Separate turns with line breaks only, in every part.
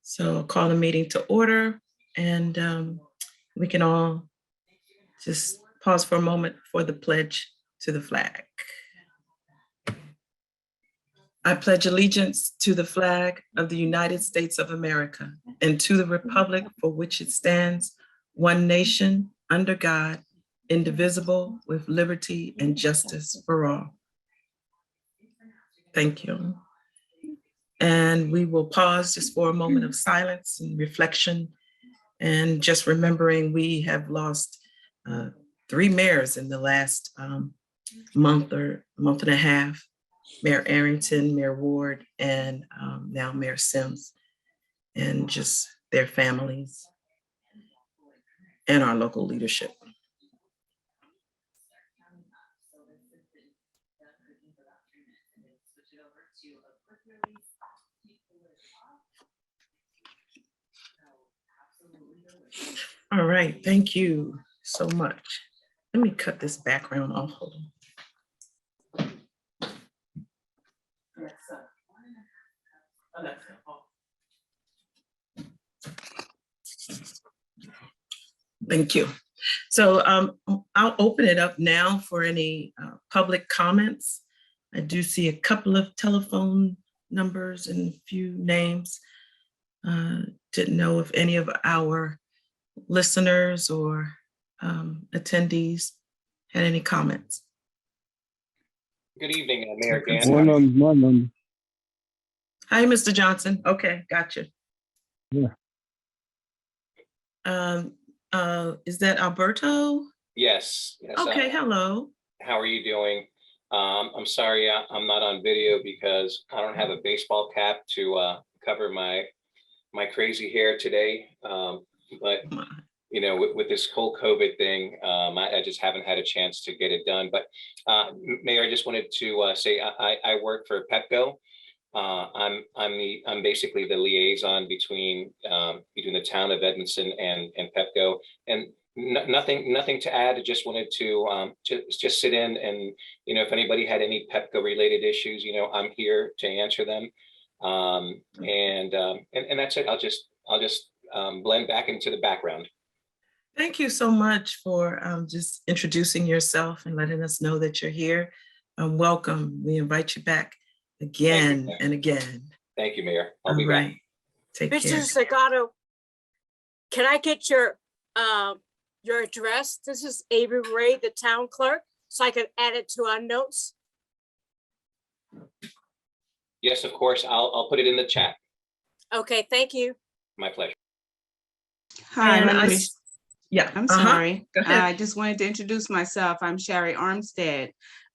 So I'll call the meeting to order, and we can all just pause for a moment for the pledge to the flag. I pledge allegiance to the flag of the United States of America and to the republic for which it stands, one nation, under God, indivisible, with liberty and justice for all. Thank you. And we will pause just for a moment of silence and reflection, and just remembering we have lost 3 mayors in the last month and a half. Mayor Arrington, Mayor Ward, and now Mayor Sims, and just their families and our local leadership. All right, thank you so much. Let me cut this background off. Hold on. Thank you. So I'll open it up now for any public comments. I do see a couple of telephone numbers and a few names. Didn't know if any of our listeners or attendees had any comments.
Good evening, Mayor Dan.
Morning.
Hi, Mr. Johnson. Okay, gotcha.
Yeah.
Is that Alberto?
Yes.
Okay, hello.
How are you doing? I'm sorry I'm not on video because I don't have a baseball cap to cover my crazy hair today. But you know, with this whole COVID thing, I just haven't had a chance to get it done. But Mayor, I just wanted to say I work for PepGo. I'm basically the liaison between the town of Edmonston and PepGo, and nothing to add. I just wanted to just sit in, and you know, if anybody had any PepGo related issues, you know, I'm here to answer them. And that's it. I'll just blend back into the background.
Thank you so much for just introducing yourself and letting us know that you're here. Welcome. We invite you back again and again.
Thank you, Mayor. I'll be back.
Take care.
Mr. Zagato, can I get your address? This is Avery Ray, the town clerk, so I can add it to our notes.
Yes, of course. I'll put it in the chat.
Okay, thank you.
My pleasure.
Hi, my name is.
Yeah,
I'm sorry.
Go ahead.
I just wanted to introduce myself. I'm Sherry Armstead.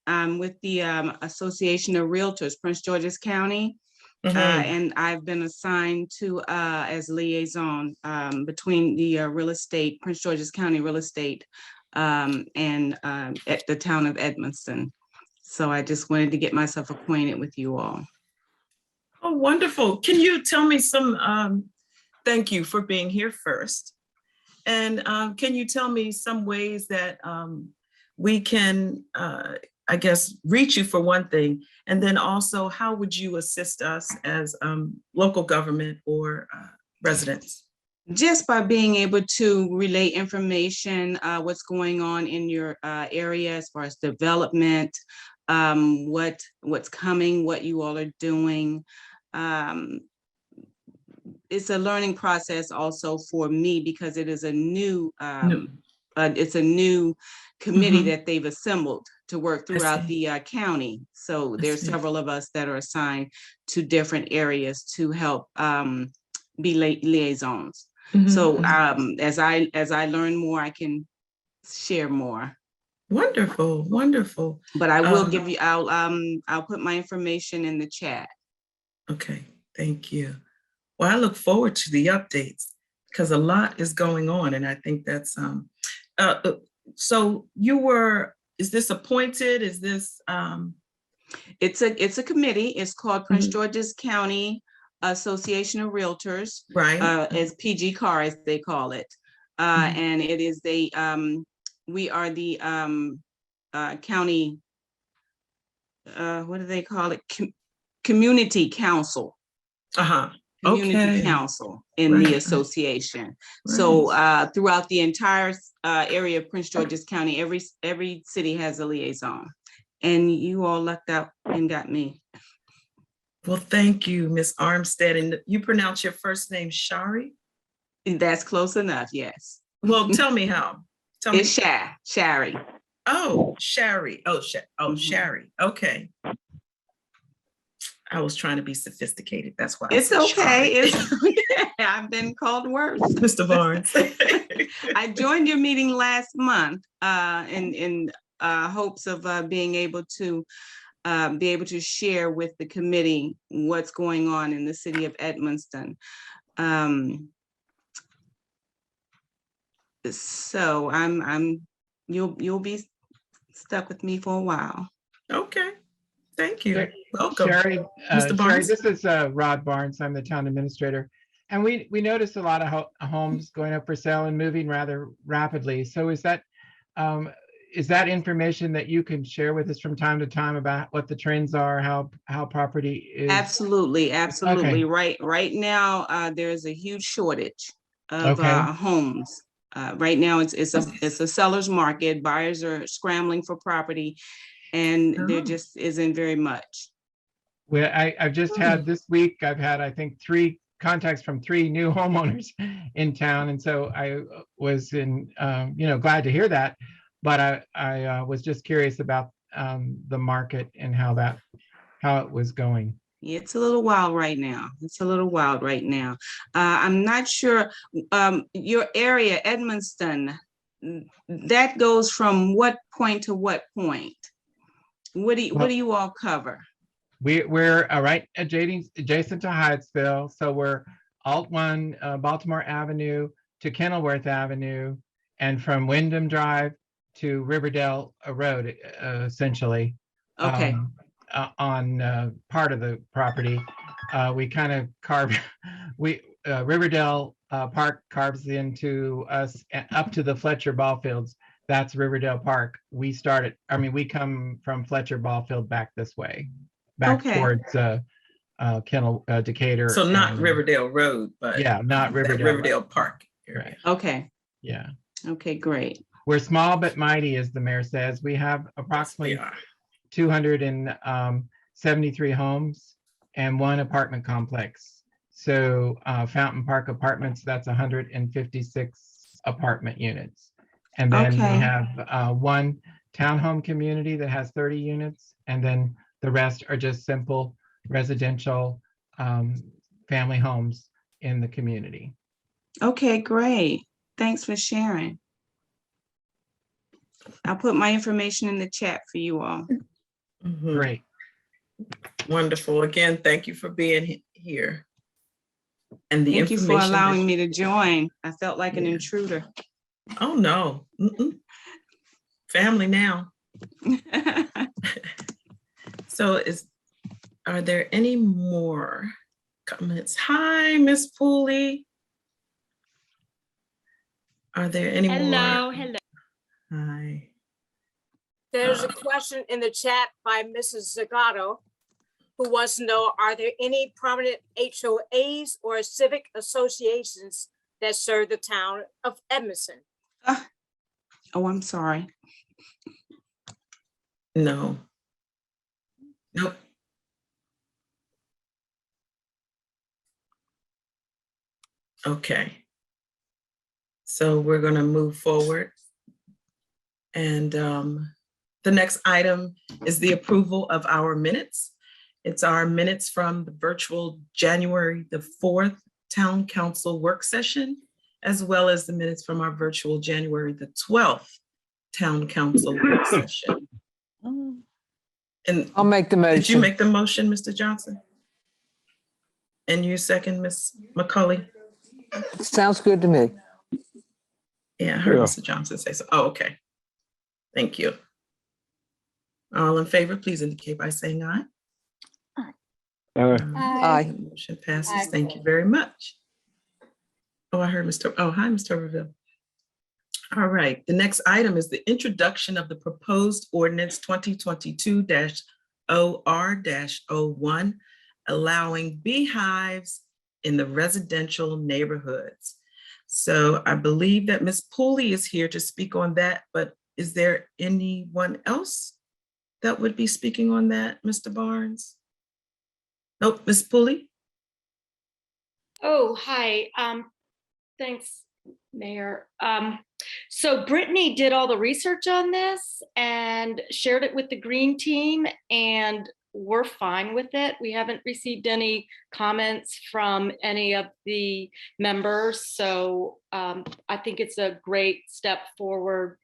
I'm with the Association of Realtors, Prince George's County. And I've been assigned to as liaison between the real estate, Prince George's County real estate, and at the town of Edmonston. So I just wanted to get myself acquainted with you all.
Oh, wonderful. Can you tell me some, thank you for being here first. And can you tell me some ways that we can, I guess, reach you for one thing, and then also how would you assist us as local government or residents?
Just by being able to relay information, what's going on in your area as far as development, what's coming, what you all are doing. It's a learning process also for me because it is a new, it's a new committee that they've assembled to work throughout the county. So there's several of us that are assigned to different areas to help be liaisons. So as I learn more, I can share more.
Wonderful, wonderful.
But I will give you, I'll put my information in the chat. Okay,
thank you. Well, I look forward to the updates because a lot is going on, and I think that's so you were, is this appointed? Is this
it's a committee. It's called Prince George's County Association of Realtors,
right?
As PG CAR, as they call it. And it is we are the county, what do they call it? Community council. community
Okay.
council in the
Right.
association. So throughout the entire area of Prince George's County, every city has a liaison. And you all lucked out and got me.
Well, thank you, Ms. Armstead. And you pronounce your first name Shari?
That's close enough, yes.
Well, tell me how. Tell me.
It's Shari.
Oh, Shari. Oh,
Mhm.
Shari. Okay. I was trying to be sophisticated. That's why.
It's
said
okay.
Shari.
I've been called worse.
Mr. Barnes.
I joined your meeting last month in hopes of being able to share with the committee what's going on in the city of Edmonston. So you'll be stuck with me for a while.
Okay. Thank you.
Sure.
Welcome.
Sherry,
Mr. Barnes?
this is Rod Barnes. I'm the town administrator. And we noticed a lot of homes going up for sale and moving rather rapidly. So is that information that you can share with us from time to time about what the trends are, how property is?
Absolutely.
Okay.
Right now, there's a huge shortage of
Okay.
homes. Right now, it's a seller's market. Buyers are scrambling for property, and there
Oh.
just isn't very much.
Well, I've just had this week, I've had, I think, 3 contacts from 3 new homeowners in town. And so I was glad to hear that. But I was just curious about the market and how it was going.
It's a little wild right now. I'm not sure, your area, Edmonston, that goes from what point to what point? What do you all cover?
We're right adjacent to Hyattsville. So we're Alt 1, Baltimore Avenue to Kenilworth Avenue, and from Wyndham Drive to Riverdale Road, essentially.
Okay.
On part of the property, we kind of carve. Riverdale Park carves into us up to the Fletcher ball fields. That's Riverdale Park. We come from Fletcher ball field back this way, back towards Decatur.
So not Riverdale Road, but
yeah, not Riverdale.
Riverdale Park area.
Right.
Okay.
Yeah.
Okay, great.
We're small but mighty, as the mayor says. We have approximately 273 homes and 1 apartment complex. So Fountain Park Apartments, that's 156 apartment units. And then we have 1 townhome community that has 30 units. And then the rest are just simple residential family homes in the community.
Okay, great. Thanks for sharing. I'll put my information in the chat for you all.
Mhm.
Great.
Wonderful. Again, thank you for being here. And the
Thank you
information.
for allowing me to join. I felt like an
Yeah.
intruder.
Oh, no. Family now. So are there any more comments? Hi, Miss Pooley. Are there any more?
Hello.
Hi.
There's a question in the chat by Mrs. Zagato, who wants to know, are there any prominent HOAs or civic associations that serve the town of Edmonston?
Oh, I'm sorry.
No. Nope. Okay. So we're going to move forward. And the next item is the approval of our minutes. It's our minutes from the virtual January the 4th Town Council work session, as well as the minutes from our virtual January the 12th Town Council work session. And
I'll make the motion.
did you make the motion, Mr. Johnson? And you second, Ms. McCulley?
Sounds good to me.
Yeah, I heard
Yeah.
Mr. Johnson say so. Oh, okay. Thank you. All in favor, please indicate by saying aye.
Aye.
Motion passes.
Aye.
Thank you very much. Oh, I heard hi, Mr. Tuberville. All right, the next item is the introduction of the proposed ordinance 2022-OR-01, allowing beehives in the residential neighborhoods. So I believe that Ms. Pooley is here to speak on that, but is there anyone else that would be speaking on that, Mr. Barnes? Nope, Ms. Pooley?
Oh, hi. Thanks, Mayor. So Brittany did all the research on this and shared it with the Green Team, and we're fine with it. We haven't received any comments from any of the members. So I think it's a great step forward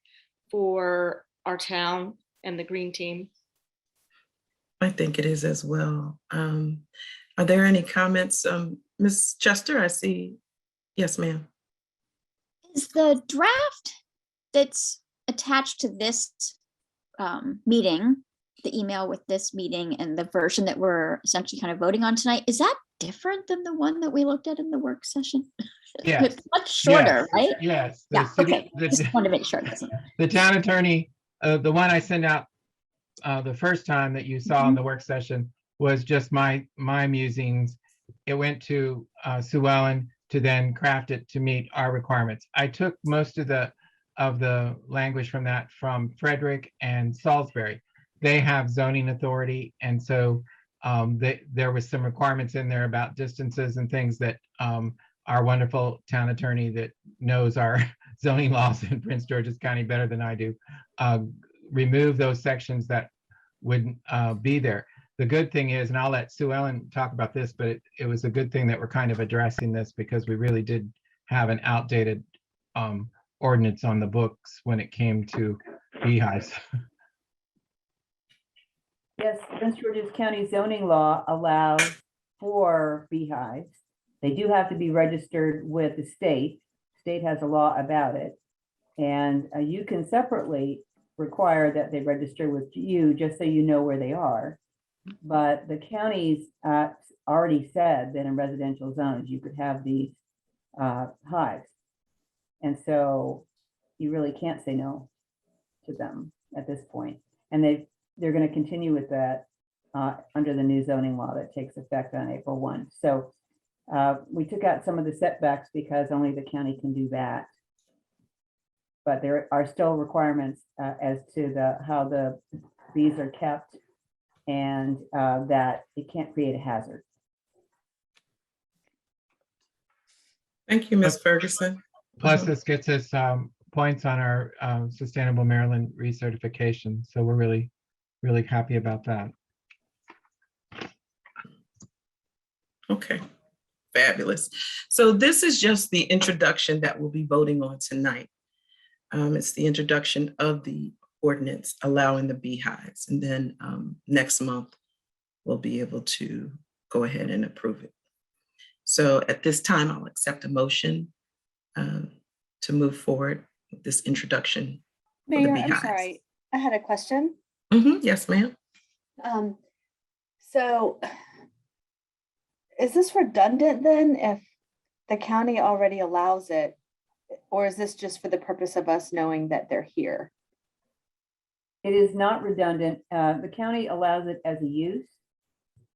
for our town and the Green Team.
I think it is as well. Are there any comments? Ms. Chester, I see. Yes, ma'am.
Is the draft that's attached to this meeting, the email with this meeting and the version that we're essentially kind of voting on tonight, is that different than the one that we looked at in the work session?
Yes.
It's much shorter,
Yes.
right?
Yes.
Yeah, okay. Just wanted to make sure.
The town attorney, the one I sent out the first time that you saw in the work session was just my musings. It went to Sue Ellen to then craft it to meet our requirements. I took most of the language from that from Frederick and Salisbury. They have zoning authority, and so there was some requirements in there about distances and things that our wonderful town attorney that knows our zoning laws in Prince George's County better than I do, remove those sections that would be there. The good thing is, and I'll let Sue Ellen talk about this, but it was a good thing that we're kind of addressing this because we really did have an outdated ordinance on the books when it came to beehives.
Yes, Prince George's County zoning law allows for beehives. They do have to be registered with the state. State has a law about it. And you can separately require that they register with you just so you know where they are. But the counties already said that in residential zones, you could have these hives. And so you really can't say no to them at this point. And they're going to continue with that under the new zoning law that takes effect on April 1. So we took out some of the setbacks because only the county can do that. But there are still requirements as to how the bees are kept and that it can't create a hazard.
Thank you, Ms. Ferguson.
Plus, this gets us points on our Sustainable Maryland recertification. So we're really, really happy about that.
Okay, fabulous. So this is just the introduction that we'll be voting on tonight. It's the introduction of the ordinance allowing the beehives. And then next month, we'll be able to go ahead and approve it. So at this time, I'll accept a motion to move forward with this introduction.
Mayor, I'm sorry, I had a question.
Yes, ma'am.
So is this redundant then if the county already allows it? Or is this just for the purpose of us knowing that they're here?
It is not redundant. The county allows it as a use.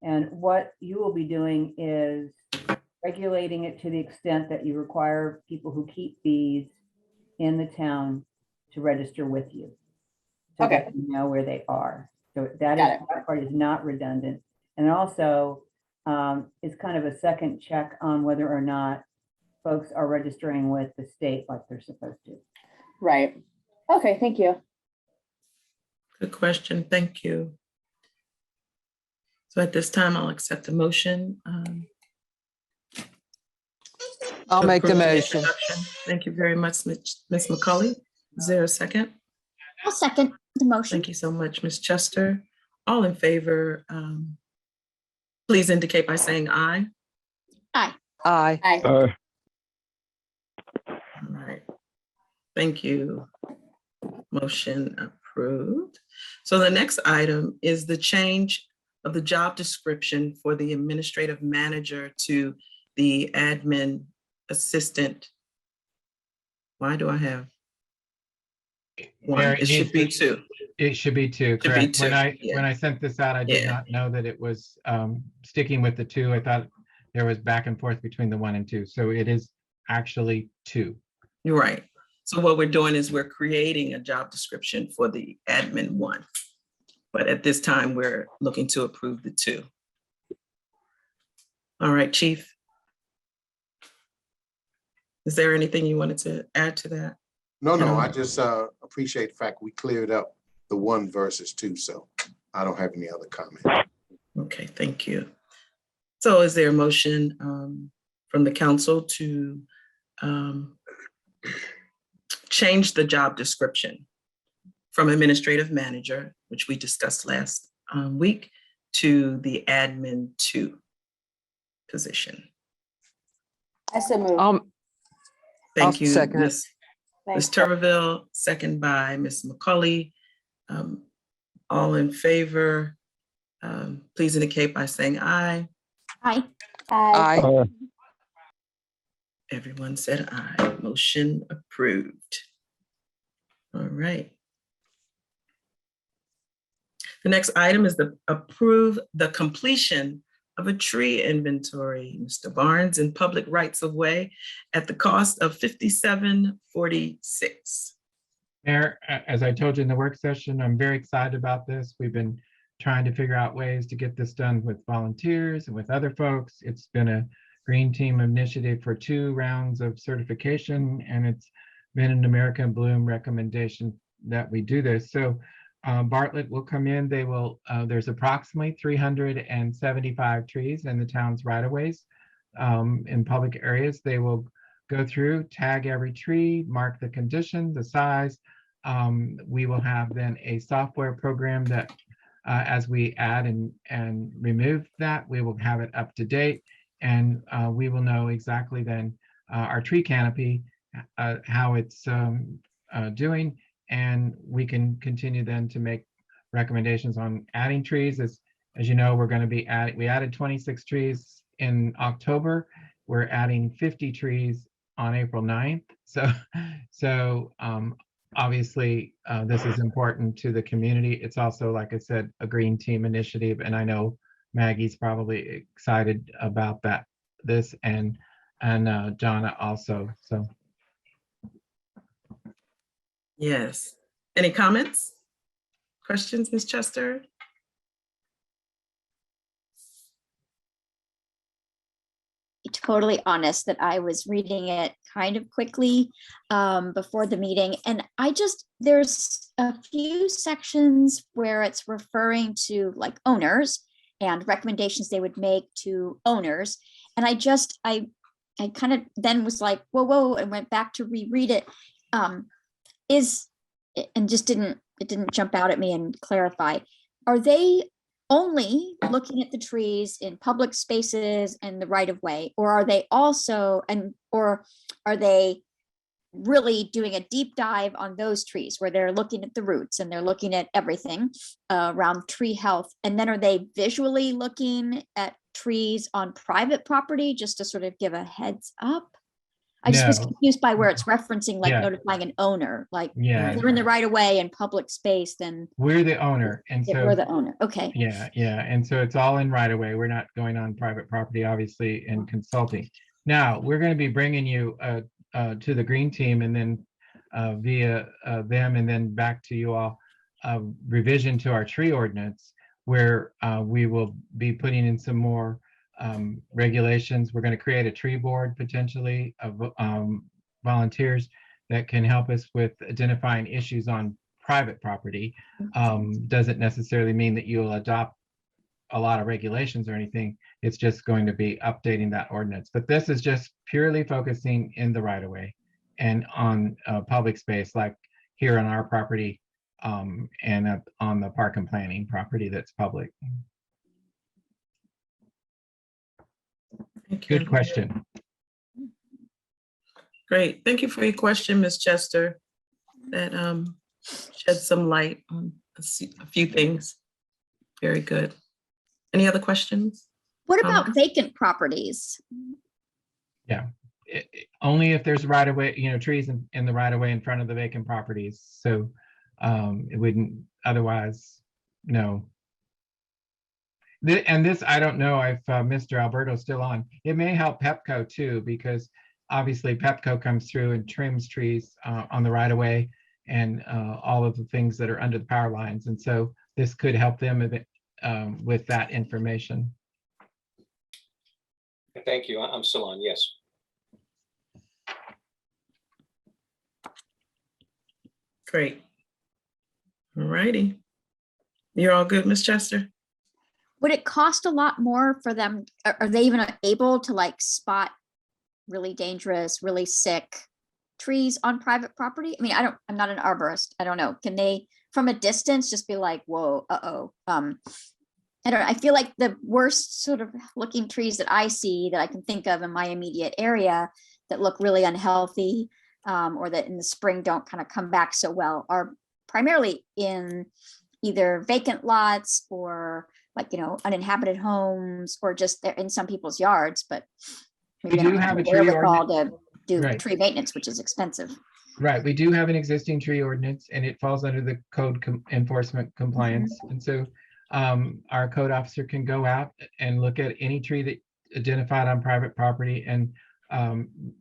And what you will be doing is regulating it to the extent that you require people who keep bees in the town to register with you. So
Okay.
that you know where they are. So that part is not redundant. And also is kind of a second check on whether or not folks are registering with the state like they're supposed to.
Right. Okay, thank you.
Good question. Thank you. So at this time, I'll accept a motion.
I'll
to
make the
approve
motion.
introduction. Thank you very much, Ms. McCauley. Is there a second?
I'll second the motion.
Thank you so much, Ms. Chester. All in favor, please indicate by saying aye.
Aye.
Aye.
All right. Thank you. Motion approved. So the next item is the change of the job description for the administrative manager to the admin assistant. Why do I have one?
Mary,
It should be two.
It should be two,
be
correct.
two,
When
yeah.
I sent this out, I did
Yeah.
not know that it was sticking with the two. I thought there was back and forth between the 1 and 2. So it is actually 2.
You're right. So what we're doing is we're creating a job description for the admin 1. But at this time, we're looking to approve the 2. All right, Chief. Is there anything you wanted to add to that?
No, I just appreciate the fact we cleared up the 1 versus 2, so I don't have any other comment.
Okay, thank you. So is there a motion from the council to change the job description from administrative manager, which we discussed last week, to the admin 2 position?
I so move.
Thank you,
second it.
Ms.
Thanks.
Turberville, second by Ms. McCauley. All in favor, please indicate by saying aye.
Aye.
Aye.
Everyone said aye. Motion approved. All right. The next item is the approve the completion of a tree inventory, Mr. Barnes, in public rights of way at the cost of $57.46.
Mayor, as I told you in the work session, I'm very excited about this. We've been trying to figure out ways to get this done with volunteers and with other folks. It's been a Green Team initiative for 2 rounds of certification, and it's been an American Bloom recommendation that we do this. So Bartlett will come in. They will, there's approximately 375 trees in the town's right-of-ways in public areas. They will go through, tag every tree, mark the condition, the size. We will have then a software program that as we add and remove that, we will have it up to date, and we will know exactly then our tree canopy, how it's doing, and we can continue then to make recommendations on adding trees. As you know, we're going to be we added 26 trees in October. We're adding 50 trees on April 9th. So obviously, this is important to the community. It's also, like I said, a Green Team initiative, and I know Maggie's probably excited about this, and Jonna also. So.
Yes. Any comments? Questions, Ms. Chester?
Be totally honest that I was reading it kind of quickly before the meeting, and there's a few sections where it's referring to like owners and recommendations they would make to owners, and I kind of then was like, whoa, and went back to reread it. And just it didn't jump out at me and clarify. Are they only looking at the trees in public spaces and the right of way, or are they also, or are they really doing a deep dive on those trees where they're looking at the roots and they're looking at everything around tree health? And then are they visually looking at trees on private property just to sort of give a heads up? I just was confused by where it's referencing, like notifying an owner, like if they're in the right of way in public space, then
we're the owner. And so
we're the owner. Okay.
Yeah. And so it's all in right of way. We're not going on private property, obviously, and consulting. Now, we're going to be bringing you to the Green Team, and then via them, and then back to you all, revision to our tree ordinance, where we will be putting in some more regulations. We're going to create a tree board potentially of volunteers that can help us with identifying issues on private property. Doesn't necessarily mean that you'll adopt a lot of regulations or anything. It's just going to be updating that ordinance. But this is just purely focusing in the right of way and on public space, like here on our property and on the park and planning property that's public. Good question.
Great. Thank you for your question, Ms. Chester. That shed some light on a few things. Very good. Any other questions?
What about vacant properties?
Yeah, only if there's right of way, trees in the right of way in front of the vacant properties. So it wouldn't otherwise, no. And this, I don't know if Mr. Alberto's still on. It may help Pepco too, because obviously Pepco comes through and trims trees on the right of way and all of the things that are under the power lines. And so this could help them a bit, with that information.
Thank you. I'm still on, yes.
Great. All righty. You're all good, Ms. Chester?
Would it cost a lot more for them? Are they even able to like spot really dangerous, really sick trees on private property? I mean, I'm not an arborist. I don't know. Can they, from a distance, just be like, whoa, uh-oh. I don't know. I feel like the worst sort of looking trees that I see that I can think of in my immediate area that look really unhealthy, or that in the spring don't kind of come back so well, are primarily in either vacant lots or like, uninhabited homes, or just they're in some people's yards, but maybe
We
they
do
don't
have a
the
tree
wherewithal
ordinance.
to do
Right.
tree maintenance, which is expensive.
Right, we do have an existing tree ordinance and it falls under the code enforcement compliance. And so our code officer can go out and look at any tree that identified on private property and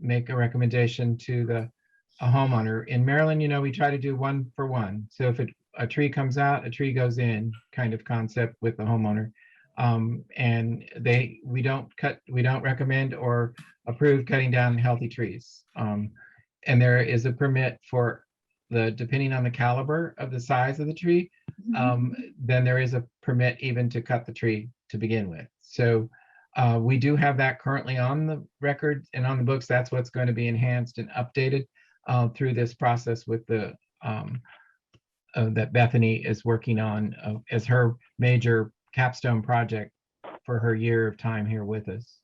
make a recommendation to a homeowner. In Maryland, we try to do 1 for 1. So if a tree comes out, a tree goes in kind of concept with the homeowner. And we don't recommend or approve cutting down healthy trees. And there is a permit for depending on the caliber of the size of the tree, then there is a permit even to cut the tree to begin with. So we do have that currently on the record and on the books. That's what's going to be enhanced and updated through this process with that Bethany is working on as her major capstone project for her year of time here with us.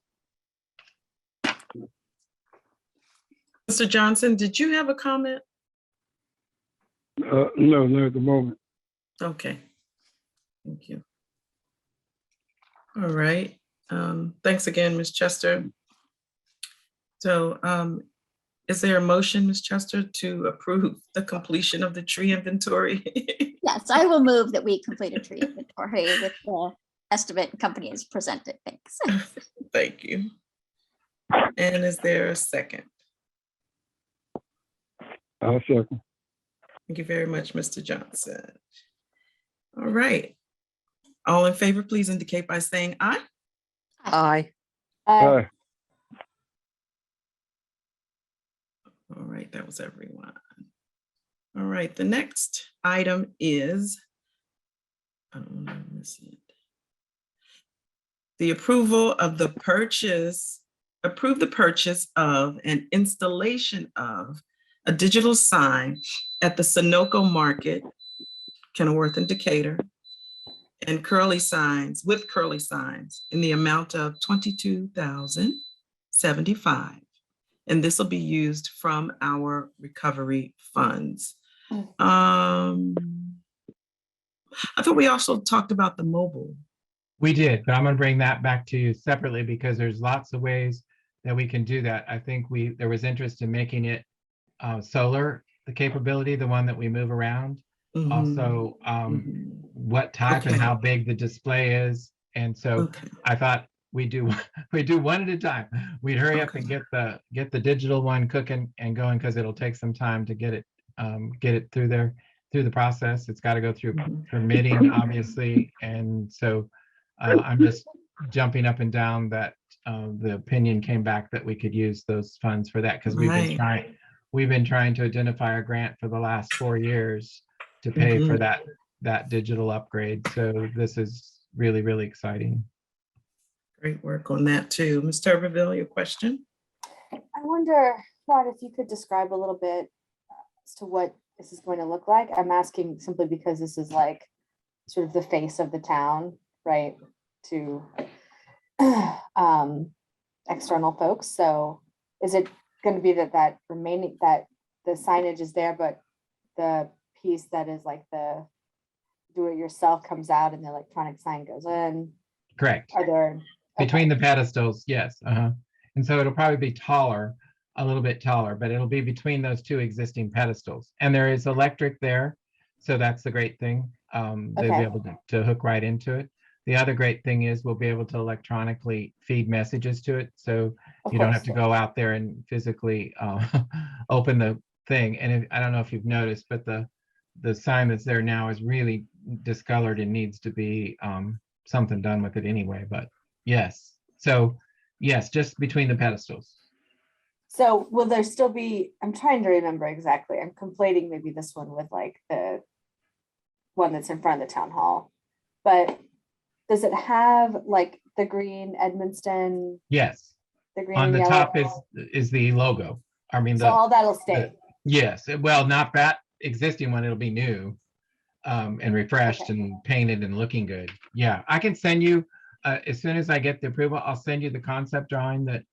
Mr. Johnson, did you have a comment?
No, not at the moment.
Okay. Thank you. All right. Thanks again, Ms. Chester. So is there a motion, Ms. Chester, to approve the completion of the tree inventory?
Yes, I will move that we complete a tree inventory with the estimate and company as presented. Thanks.
Thank you. And is there a second?
I'll second.
Thank you very much, Mr. Johnson. All right. All in favor, please indicate by saying aye.
Aye.
Aye.
All right, that was everyone. All right, the next item is the approval of the purchase, approve the purchase of an installation of a digital sign at the Sunoco Market, Kenilworth and Decatur, and curly signs in the amount of $22,075. And this will be used from our recovery funds. I thought we also talked about the mobile.
We did, but I'm going to bring that back to you separately because there's lots of ways that we can do that. I think there was interest in making it solar, the capability, the one that we move around. Also, what type and how big the display is. And so I thought we do one at a time. We'd hurry up and get the digital one cooking and going because it'll take some time to get it through the process. It's got to go through permitting, obviously. And so I'm just jumping up and down that the opinion came back that we could use those funds for that because we've been trying to identify a grant for the last 4 years to pay for that digital upgrade. So this is really, really exciting.
Great work on that too. Ms. Tuberville, your question?
I wonder, Rod, if you could describe a little bit as to what this is going to look like. I'm asking simply because this is like sort of the face of the town, right, to external folks. So is it going to be that the signage is there, but the piece that is like the do-it-yourself comes out and the electronic sign goes in?
Correct.
Are there
between the pedestals? Yes. And so it'll probably be taller, a little bit taller, but it'll be between those 2 existing pedestals. And there is electric there, so that's the great thing. They'll be able to hook right into it. the other great thing is we'll be able to electronically feed messages to it. So
Of
you don't have
course.
to go out there and physically open the thing. And I don't know if you've noticed, but the sign that's there now is really discolored and needs to be something done with it anyway. But yes, so yes, just between the pedestals.
So will there still be, I'm trying to remember exactly. I'm conflating maybe this one with like the one that's in front of the town hall. But does it have like the green Edmonston,
Yes,
the green
on
and
the
yellow?
top is the logo. I mean,
So all that'll stay.
yes, well, not that existing one, it'll be new and refreshed
Okay.
and painted and looking good. Yeah, I can send you, as soon as I get the approval, I'll send you the concept drawing that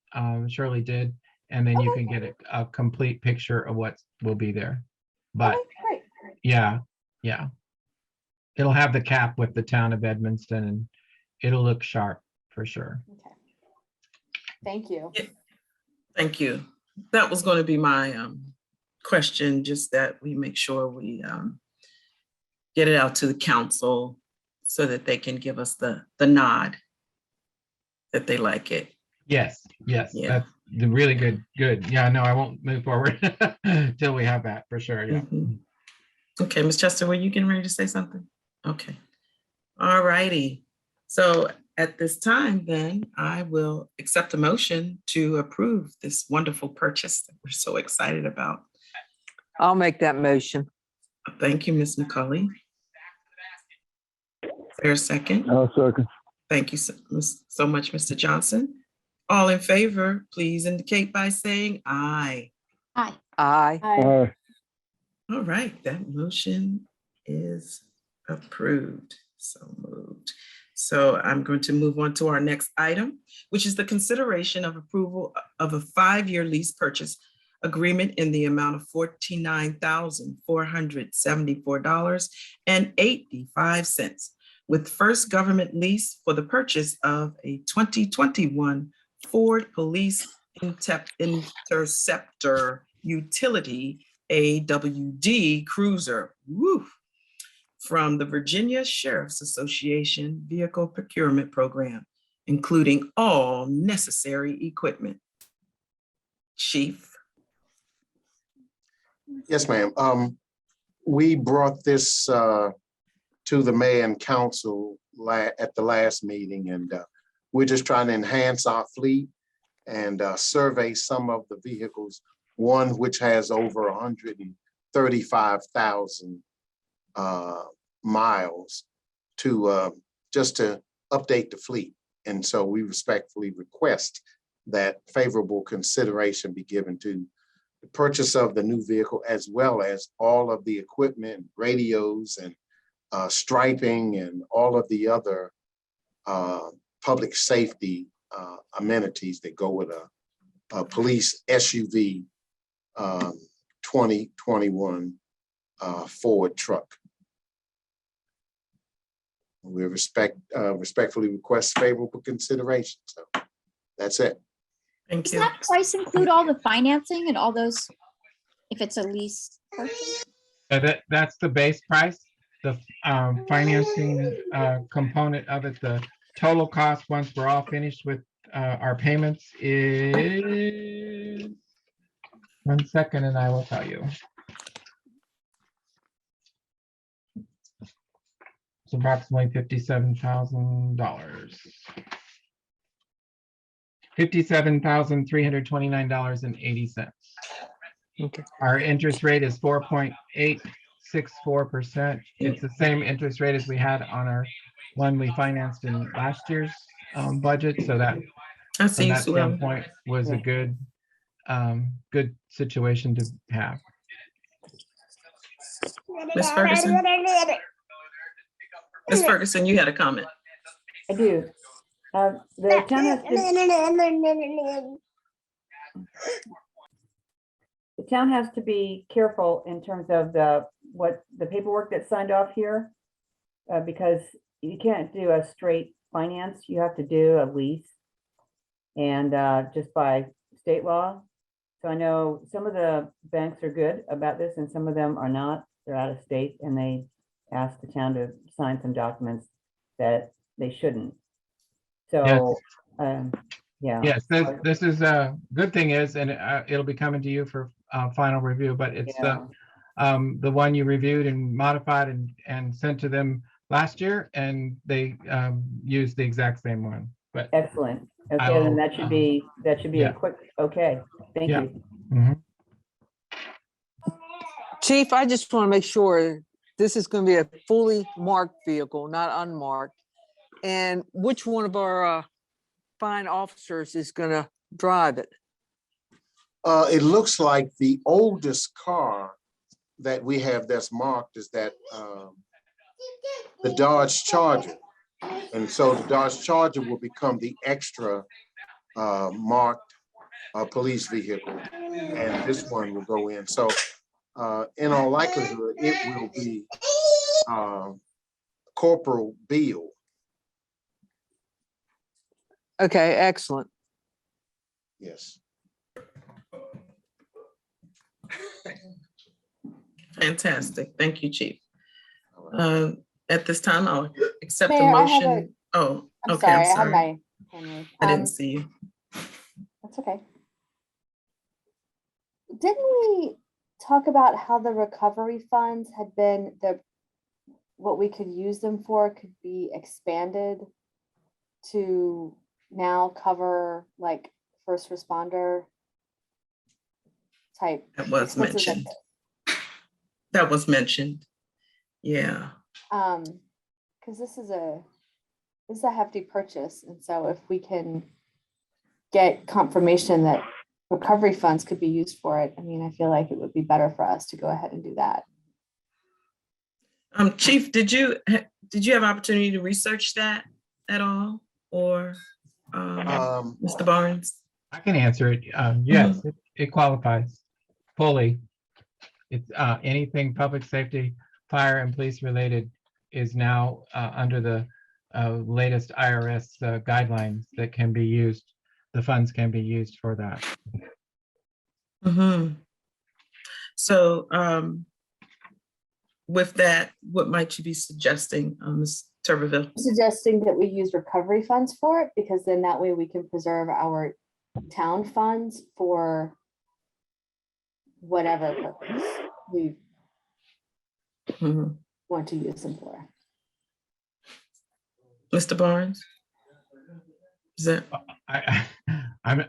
Shirley did, and then you
Okay.
can get a complete picture of what will be there. But
Okay, great.
yeah, yeah. It'll have the cap with the town of Edmonston, and it'll look sharp for sure.
Okay. Thank you.
Thank you. That was going to be my question, just that we make sure we get it out to the council so that they can give us the nod that they like it.
Yes, yes,
Yeah.
that's the really good. Yeah, no, I won't move forward till we have that for sure. Yeah.
Mhm. Okay, Ms. Chester, were you getting ready to say something? Okay. All righty. So at this time, then I will accept a motion to approve this wonderful purchase that we're so excited about.
I'll make that motion.
Thank you, Ms. McCully. Is there a second?
I'll second.
Thank you so much, Mr. Johnson. All in favor, please indicate by saying aye.
Aye.
Aye.
Aye.
All right, that motion is approved. So moved. So I'm going to move on to our next item, which is the consideration of approval of a 5-year lease purchase agreement in the amount of $49,474.85 with First Government Lease for the purchase of a 2021 Ford Police Interceptor Utility AWD Cruiser. Woo! From the Virginia Sheriff's Association Vehicle Procurement Program, including all necessary equipment. Chief.
Yes, ma'am. We brought this to the mayor and council at the last meeting, and we're just trying to enhance our fleet and survey some of the vehicles, one which has over 135,000 miles to just to update the fleet. And so we respectfully request that favorable consideration be given to the purchase of the new vehicle, as well as all of the equipment, radios, and striping, and all of the other public safety amenities that go with a police SUV 2021 Ford truck. We respectfully request favorable consideration. So that's it.
Thank
Does
you.
that price include all the financing and all those, if it's a lease purchase?
That's the base price. The financing component of it, the total cost once we're all finished with our payments is, 1 second and I will tell you. It's approximately $57,000. $57,329.80.
Okay.
Our interest rate is 4.864%. It's the same interest rate as we had on our one we financed in last year's budget. So that
I
from
see,
that
Sue.
standpoint was a good situation to have.
Ms. Ferguson? Ms. Ferguson, you had a comment.
I do. The town has to be careful in terms of the paperwork that's signed off here, because you can't do a straight finance. You have to do a lease, and just by state law. So I know some of the banks are good about this, and some of them are not. They're out of state, and they asked the town to sign some documents that they shouldn't. So, yeah.
Yes, this is a good thing is, and it'll be coming to you for final review, but it's
Yeah.
the one you reviewed and modified and sent to them last year, and they used the exact same one. But
Excellent. Okay,
I'll,
then that should be
yeah.
a quick, okay, thank
Yeah.
you.
Mhm.
Chief, I just want to make sure this is going to be a fully marked vehicle, not unmarked. And which one of our fine officers is going to drive it?
It looks like the oldest car that we have that's marked is that the Dodge Charger. And so the Dodge Charger will become the extra marked police vehicle, and this one will go in. So in all likelihood, it will be Corporal Beal.
Okay, excellent.
Yes.
Fantastic. Thank you, Chief. At this time, I'll accept the
Mayor, I have
motion. Oh,
I'm
okay,
sorry,
I'm
I had
sorry.
my hand raised.
I didn't see you.
That's okay. Didn't we talk about how the recovery funds had been what we could use them for could be expanded to now cover like first responder type
That was
expenses like
mentioned. That was mentioned. Yeah.
because this is a hefty purchase, and so if we can get confirmation that recovery funds could be used for it, I mean, I feel like it would be better for us to go ahead and do that.
Chief, did you have opportunity to research that at all, or Mr. Barnes?
I can answer it. Yes, it qualifies fully. It's anything public safety, fire and police related is now under the latest IRS guidelines that can be used. The funds can be used for that.
So with that, what might you be suggesting, Ms. Tuberville?
Suggesting that we use recovery funds for it, because then that way we can preserve our town funds for whatever purpose we want to use them for.
Mr. Barnes? Is that?
I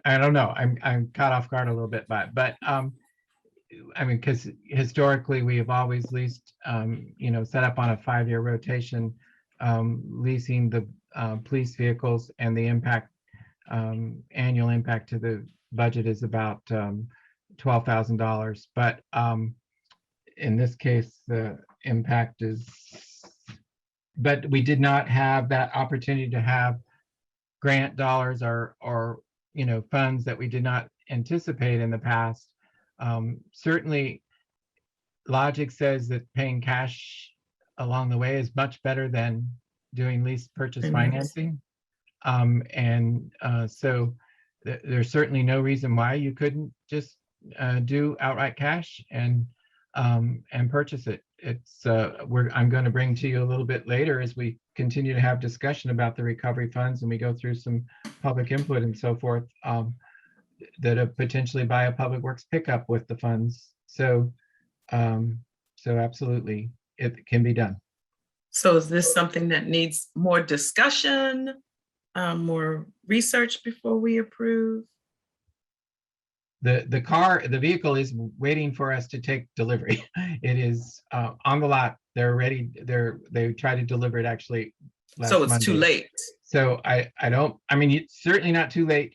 don't know. I'm caught off guard a little bit by it, but I mean, because historically we have always leased, set up on a 5-year rotation, leasing the police vehicles, and the impact, annual impact to the budget is about $12,000. But in this case, the impact is, but we did not have that opportunity to have grant dollars or funds that we did not anticipate in the past. Certainly, logic says that paying cash along the way is much better than doing lease purchase financing. So there's certainly no reason why you couldn't just do outright cash and purchase it. It's I'm going to bring to you a little bit later as we continue to have discussion about the recovery funds and we go through some public input and so forth, that potentially buy a public works pickup with the funds. So absolutely, it can be done.
So is this something that needs more discussion, more research before we approve?
The vehicle is waiting for us to take delivery. It is on the lot. They're ready. They tried to deliver it actually last
So it's
Monday.
too late.
So I mean, it's certainly not too late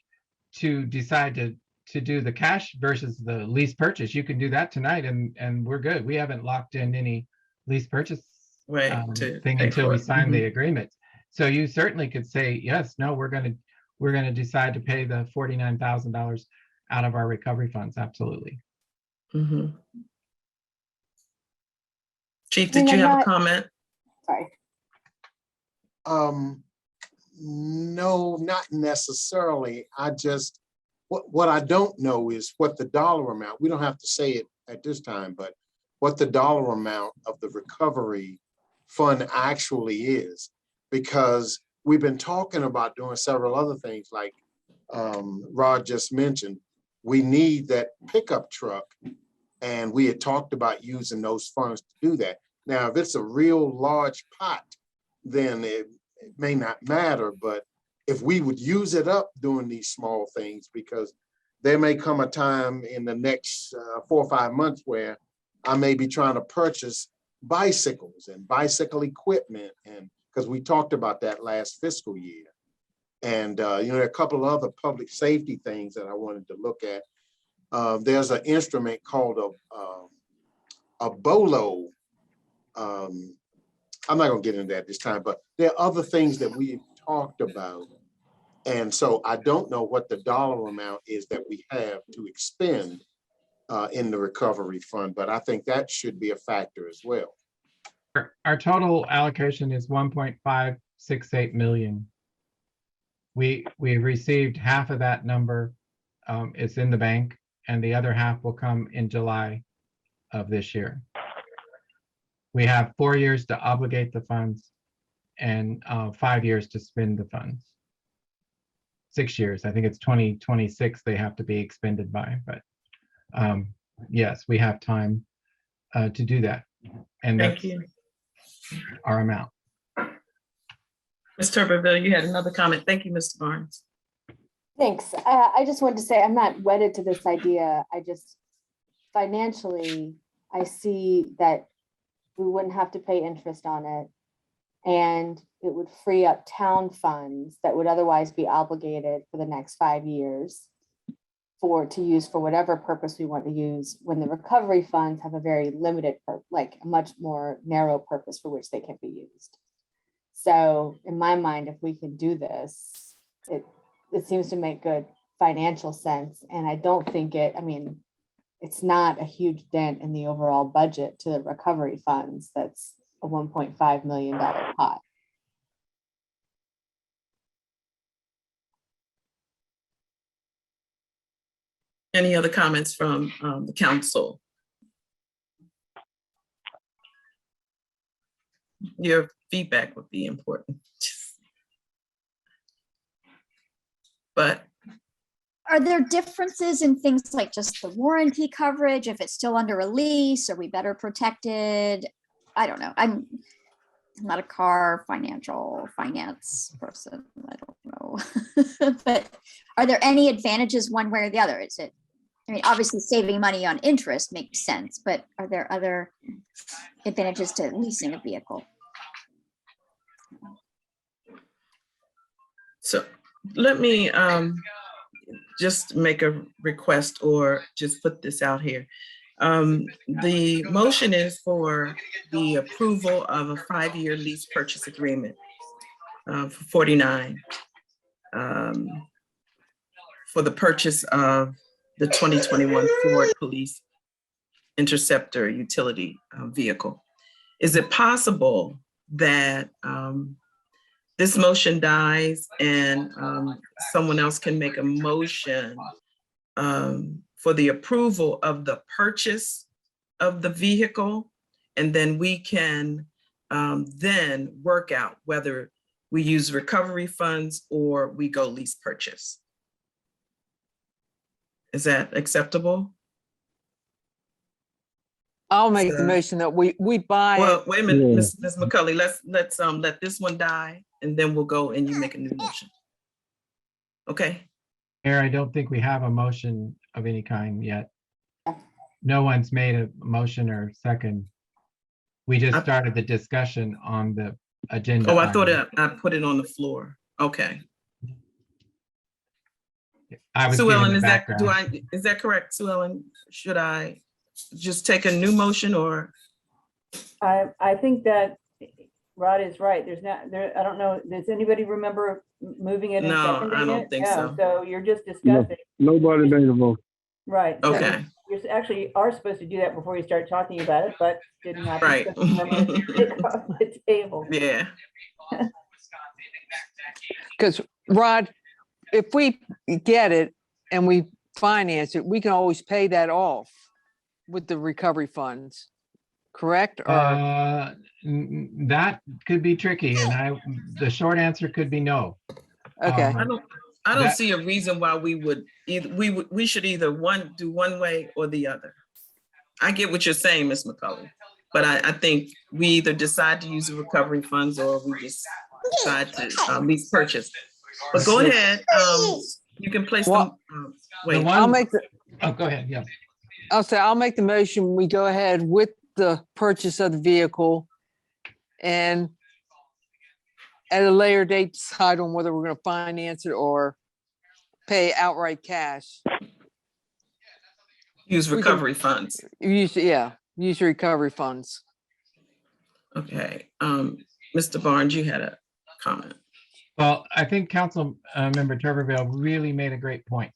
to decide to do the cash versus the lease purchase. You can do that tonight and we're good. We haven't locked in any lease purchase thing until we sign the agreement. So you certainly could say, yes, no, we're going to decide to pay the $49,000 out of our recovery funds. Absolutely.
Chief, did you have a comment?
Sorry.
No, not necessarily. I just, what I don't know is what the dollar amount, we don't have to say it at this time, but what the dollar amount of the recovery fund actually is, because we've been talking about doing several other things like Rod just mentioned. We need that pickup truck, and we had talked about using those funds to do that. Now, if it's a real large pot, then it may not matter, but if we would use it up doing these small things, because there may come a time in the next 4 or 5 months where I may be trying to purchase bicycles and bicycle equipment, and because we talked about that last fiscal year. And you know, a couple of other public safety things that I wanted to look at. There's an instrument called a BOLO. I'm not gonna get into that this time, but there are other things that we talked about. And so I don't know what the dollar amount is that we have to expend in the recovery fund, but I think that should be a factor as well.
Our total allocation is 1.568 million. We received half of that number. It's in the bank, and the other half will come in July of this year. We have 4 years to obligate the funds and 5 years to spend the funds. 6 years, I think it's 2026 they have to be expended by, but yes, we have time to do that. And
Thank
that's
you.
our amount.
Ms. Tuberville, you had another comment. Thank you, Mr. Barnes.
Thanks. I just wanted to say I'm not wedded to this idea. I just financially, I see that we wouldn't have to pay interest on it, and it would free up town funds that would otherwise be obligated for the next 5 years to use for whatever purpose we want to use, when the recovery funds have a very limited, like a much more narrow purpose for which they can be used. So in my mind, if we can do this, it seems to make good financial sense. And I don't think it's not a huge dent in the overall budget to the recovery funds. That's a $1.5 million pot.
Any other comments from the council? Your feedback would be important. But
are there differences in things like just the warranty coverage? If it's still under a lease, are we better protected? I don't know. I'm not a car finance person. I don't know. But are there any advantages one way or the other? Is it, obviously saving money on interest makes sense, but are there other advantages to leasing a vehicle?
so let me just make a request, or just put this out here. The motion is for the approval of a 5-year lease purchase agreement for 49 for the purchase of the 2021 Ford Police Interceptor utility vehicle. Is it possible that this motion dies and someone else can make a motion for the approval of the purchase of the vehicle, and then we can then work out whether we use recovery funds or we go lease purchase? Is that acceptable?
I'll make the motion that we buy.
Well, wait a minute, Ms. McCulley, let's let this one die, and then we'll go and you make a new motion. Okay.
Mayor, I don't think we have a motion of any kind yet. No one's made a motion or second. We just started the discussion on the agenda.
Oh, I thought I put it on the floor. Okay. Sue Ellen, is that correct? Sue Ellen, should I just take a new motion, or?
I think that Rod is right. I don't know, does anybody remember moving it and
No,
seconding it?
I don't think so.
So you're just discussing.
Nobody made a vote.
Right. so
Okay.
You actually are supposed to do that before you start talking about it, but didn't happen.
Right.
because the number is off the table.
Yeah.
Because Rod, if we get it and we finance it, we can always pay that off with the recovery funds. correct? Or,
That could be tricky, and the short answer could be no.
okay,
I don't
That-
see a reason why we would either, we should either do one way or the other. I get what you're saying, Ms. McCullough, but I think we either decide to use the recovery funds or we just decide to lease purchase. But go ahead, you can place them, wait.
I'll make the,
Oh, go ahead, yeah.
I'll make the motion. We go ahead with the purchase of the vehicle and at a later date, decide on whether we're gonna finance it or pay outright cash.
Use recovery funds.
Use recovery funds.
Okay, Mr. Barnes, you had a comment.
Well, I think Council Member Turberville really made a great point.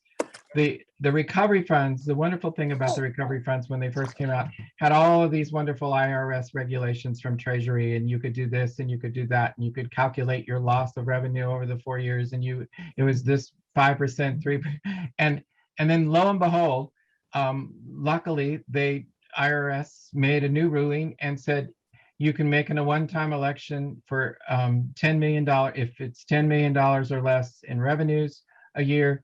The recovery funds, the wonderful thing about the recovery funds when they first came out, had all of these wonderful IRS regulations from Treasury, and you could do this and you could do that, and you could calculate your loss of revenue over the 4 years, and it was this 5%, 3%, and then lo and behold, luckily IRS made a new ruling and said you can make a one-time election for $10 million. If it's $10 million or less in revenues a year,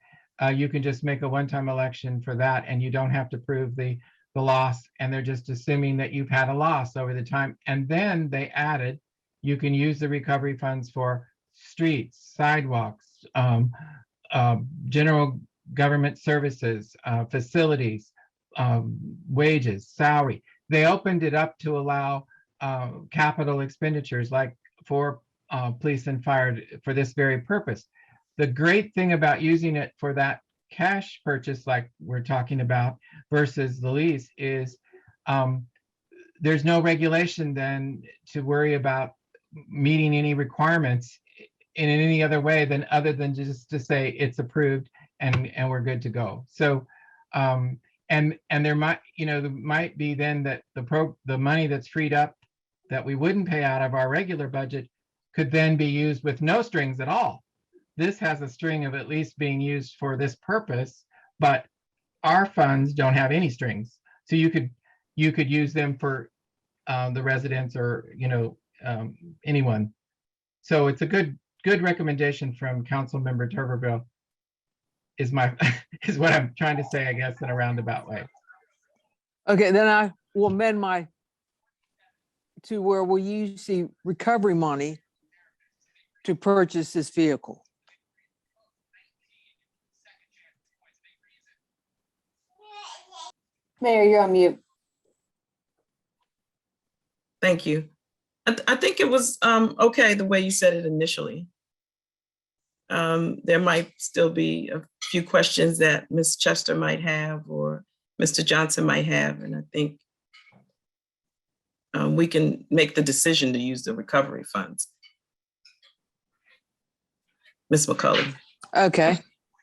you can just make a one-time election for that, and you don't have to prove the loss, and they're just assuming that you've had a loss over the time. And then they added, you can use the recovery funds for streets, sidewalks, general government services, facilities, wages, salary. They opened it up to allow capital expenditures like for police and fire for this very purpose. The great thing about using it for that cash purchase, like we're talking about, versus the lease is there's no regulation then to worry about meeting any requirements in any other way than other than just to say it's approved and we're good to go. So and there might be then that the money that's freed up that we wouldn't pay out of our regular budget could then be used with no strings at all. This has a string of at least being used for this purpose, but our funds don't have any strings. So you could use them for the residents or anyone. So it's a good recommendation from Council Member Turberville is what I'm trying to say, I guess, in a roundabout way.
Okay, then I will amend to where we'll use the recovery money to purchase this vehicle.
Mayor, you're on mute.
Thank you. I think it was okay the way you said it initially. There might still be a few questions that Ms. Chester might have or Mr. Johnson might have, and I think we can make the decision to use the recovery funds. Ms. McCullough.
Okay.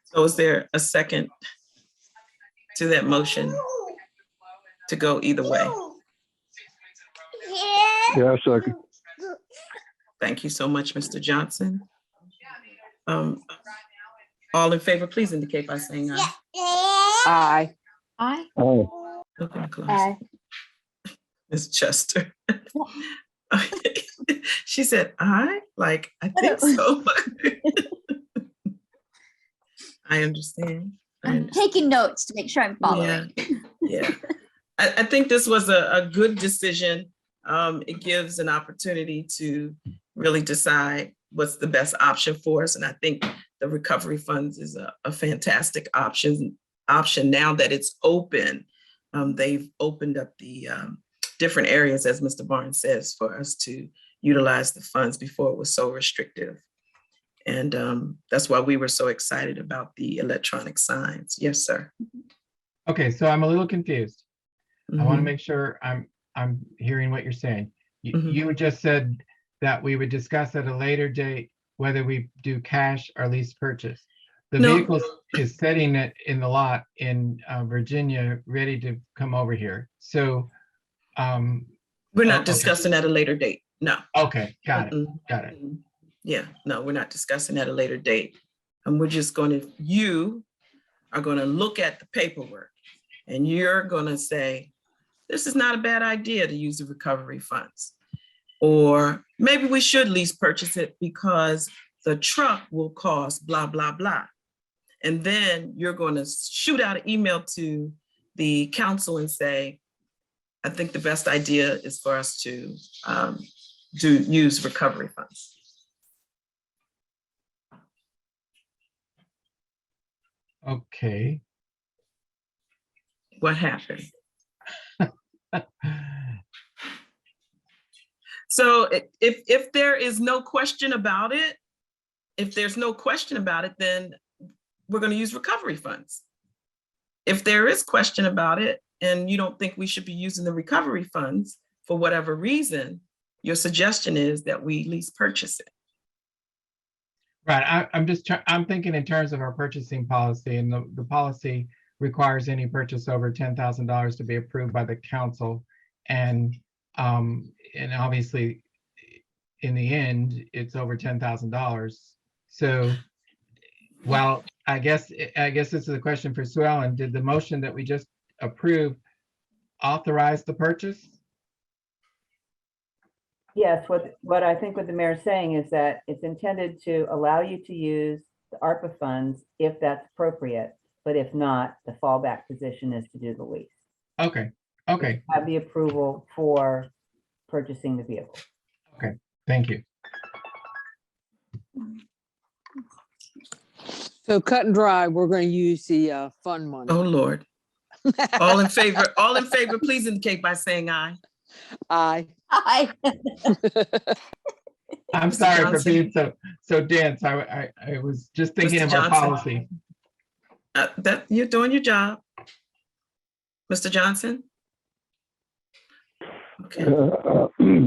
So is there a second to that motion to go either way?
Yeah, second.
Thank you so much, Mr. Johnson. All in favor, please indicate by saying aye.
Aye.
Aye.
Oh,
Open and close.
Aye.
Ms. Chester. She said aye, like, I think so. I understand.
I'm taking notes to make sure I'm following.
Yeah. I think this was a good decision. It gives an opportunity to really decide what's the best option for us. And I think the recovery funds is a fantastic option now that it's open. They've opened up the different areas, as Mr. Barnes says, for us to utilize the funds. Before it was so restrictive. And that's why we were so excited about the electronic signs. Yes, sir.
Okay, so I'm a little confused. I want to
Mhm.
make sure I'm hearing what you're saying.
Mhm.
You just said that we would discuss at a later date whether we do cash or lease purchase. The
No.
vehicle is sitting it in the lot in Virginia, ready to come over here. So,
We're not
okay.
discussing at a later date. No.
Okay, got it,
Mm-mm.
got it.
Yeah, no, we're not discussing at a later date. And we're just you are going to look at the paperwork and you're going to say, this is not a bad idea to use the recovery funds. Or maybe we should lease purchase it because the truck will cost blah, blah, blah. And then you're going to shoot out an email to the council and say, I think the best idea is for us to use recovery funds.
Okay.
What happened? So if there is no question about it, if there's no question about it, then we're going to use recovery funds. If there is question about it and you don't think we should be using the recovery funds for whatever reason, your suggestion is that we lease purchase it.
Right. I'm thinking in terms of our purchasing policy, and the policy requires any purchase over $10,000 to be approved by the council. And obviously, in the end, it's over $10,000. So, well, I guess this is a question for Sue Ellen. Did the motion that we just approved authorize the purchase?
Yes, what I think what the mayor's saying is that it's intended to allow you to use the ARPA funds if that's appropriate, but if not, the fallback position is to do the lease.
Okay. Okay.
Have the approval for purchasing the vehicle.
Okay. Thank you.
So cut and dry, we're going to use the fund money.
Oh, Lord. All in favor, please indicate by saying aye.
Aye.
Aye.
I'm
Mr.
sorry for
Johnson?
being so dense. I was just thinking
Mr.
of our
Johnson?
policy.
That you're doing your job. Mr. Johnson? Okay,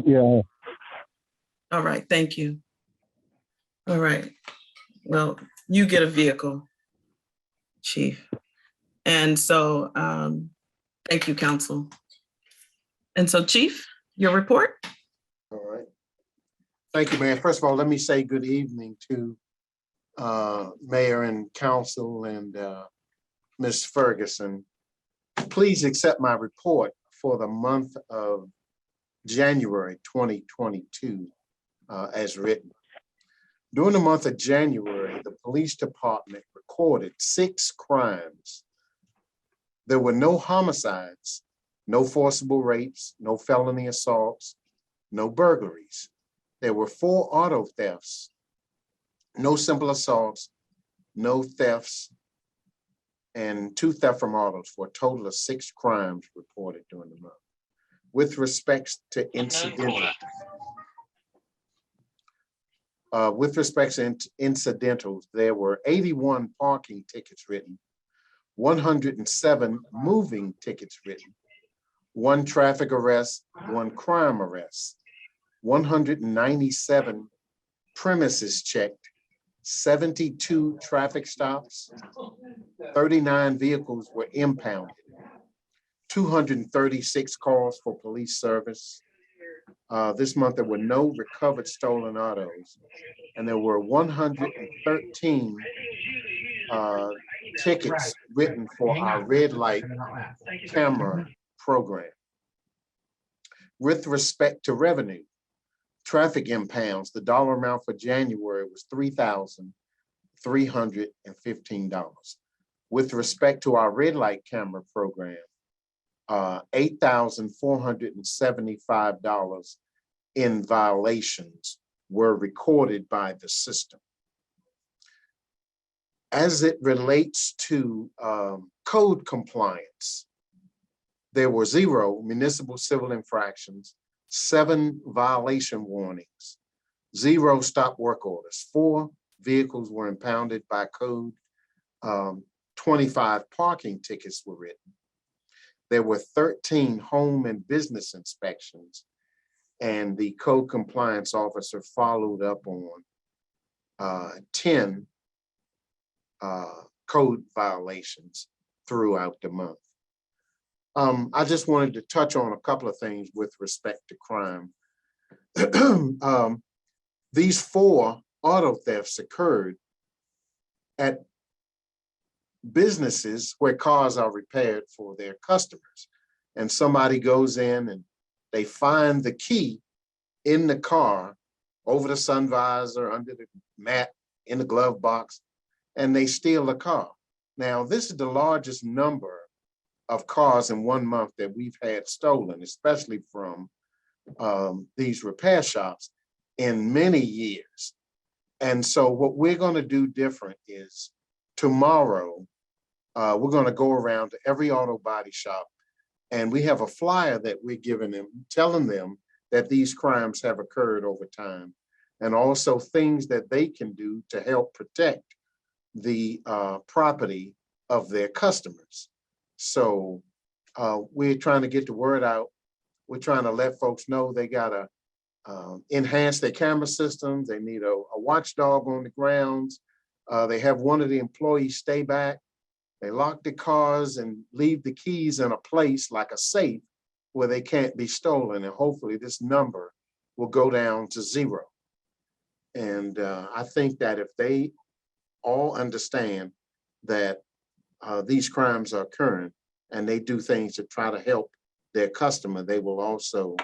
Yeah,
all right, thank you. All right, well, you get a vehicle, Chief. And so, thank you, Council. And so, Chief, your report?
All right. Thank you, Mayor. First of all, let me say good evening to Mayor and Council and Ms. Ferguson. Please accept my report for the month of January 2022 as written. During the month of January, the police department recorded 6 crimes. There were no homicides, no forcible rapes, no felony assaults, no burglaries. There were 4 auto thefts, no simple assaults, no thefts, and 2 theft from autos for a total of 6 crimes reported during the month. With respect to incidentals, there were 81 parking tickets written, 107 moving tickets written, 1 traffic arrest, 1 crime arrest, 197 premises checked, 72 traffic stops, 39 vehicles were impounded, 236 calls for police service. This month, there were no recovered stolen autos, and there were 113 tickets written for our red light camera program. With respect to revenue, traffic impounds, the dollar amount for January was $3,315. With respect to our red light camera program, $8,475 in violations were recorded by the system. As it relates to code compliance, there were 0 municipal civil infractions, 7 violation warnings, 0 stop work orders, 4 vehicles were impounded by code, 25 parking tickets were written. There were 13 home and business inspections, and the code compliance officer followed up on 10 code violations throughout the month. I just wanted to touch on a couple of things with respect to crime. These 4 auto thefts occurred at businesses where cars are repaired for their customers. and somebody goes in and they find the key in the car, over the sun visor, under the mat, in the glove box, and they steal the car. Now, this is the largest number of cars in 1 month that we've had stolen, especially from these repair shops in many years. And so what we're going to do different is tomorrow, we're going to go around to every auto body shop, and we have a flyer that we're giving them, telling them that these crimes have occurred over time, and also things that they can do to help protect the property of their customers. So we're trying to get the word out. We're trying to let folks know they gotta enhance their camera systems. They need a watchdog on the grounds. They have one of the employees stay back. They lock the cars and leave the keys in a place like a safe where they can't be stolen. And hopefully this number will go down to 0. And I think that if they all understand that these crimes are occurring and they do things to try to help their customer, they will also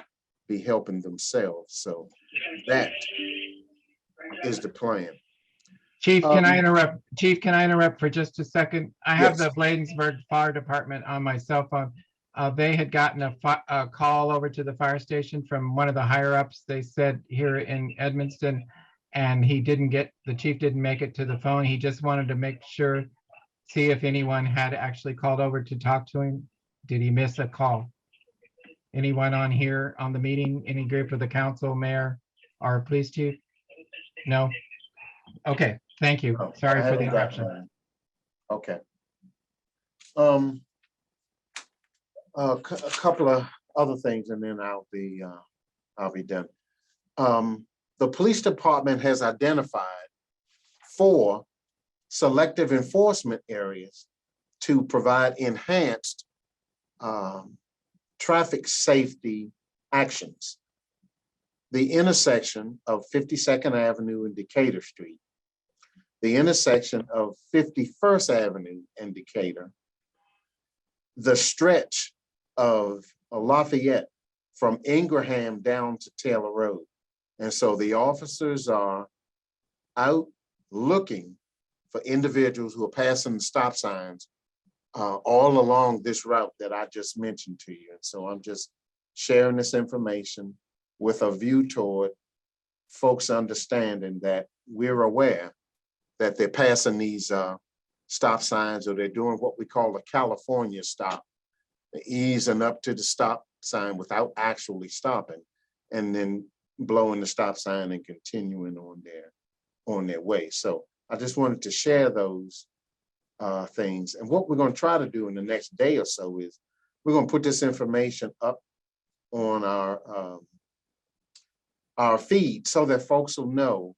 be helping themselves. So that is the plan.
Chief, can I interrupt? Chief, can I interrupt for just a second? I have
Yes.
the Bladensburg Fire Department on my cell phone. They had gotten a call over to the fire station from one of the higher ups. They said here in Edmonston, and the chief didn't make it to the phone. He just wanted to make sure, see if anyone had actually called over to talk to him. Did he miss a call? Anyone on here on the meeting, any group of the council, mayor, or police chief? No? Okay, thank you.
Oh,
Sorry
I
for the
haven't got
interruption.
mine. Okay. A couple of other things, and then I'll be done. The police department has identified 4 selective enforcement areas to provide enhanced traffic safety actions. The intersection of 52nd Avenue and Decatur Street, the intersection of 51st Avenue and Decatur, the stretch of Lafayette from Ingraham down to Taylor Road. And so the officers are out looking for individuals who are passing the stop signs all along this route that I just mentioned to you. And so I'm just sharing this information with a view toward folks understanding that we're aware that they're passing these stop signs, or they're doing what we call a California stop, easing up to the stop sign without actually stopping, and then blowing the stop sign and continuing on their way. So I just wanted to share those things. And what we're going to try to do in the next day or so is we're going to put this information up on our feed so that folks will know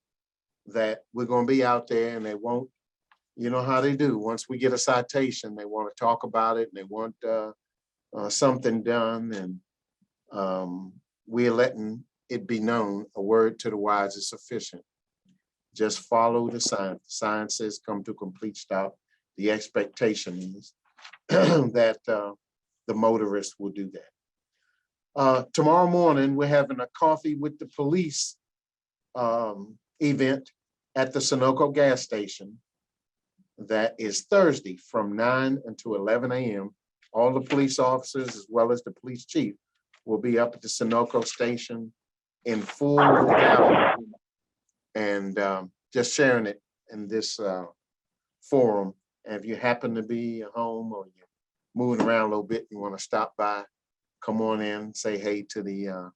that we're going to be out there, and they won't, you know how they do. Once we get a citation, they want to talk about it, and they want something done. And we're letting it be known, a word to the wise is sufficient. Just follow the sign. The sign says come to complete stop. The expectation is that the motorist will do that. Tomorrow morning, we're having a coffee with the police event at the Sunoco gas station. That is Thursday from 9 until 11 a.m. All the police officers, as well as the police chief, will be up at the Sunoco station in full galley, and just sharing it in this forum. And if you happen to be at home or you're moving around a little bit, you want to stop by, come on in, say hey to the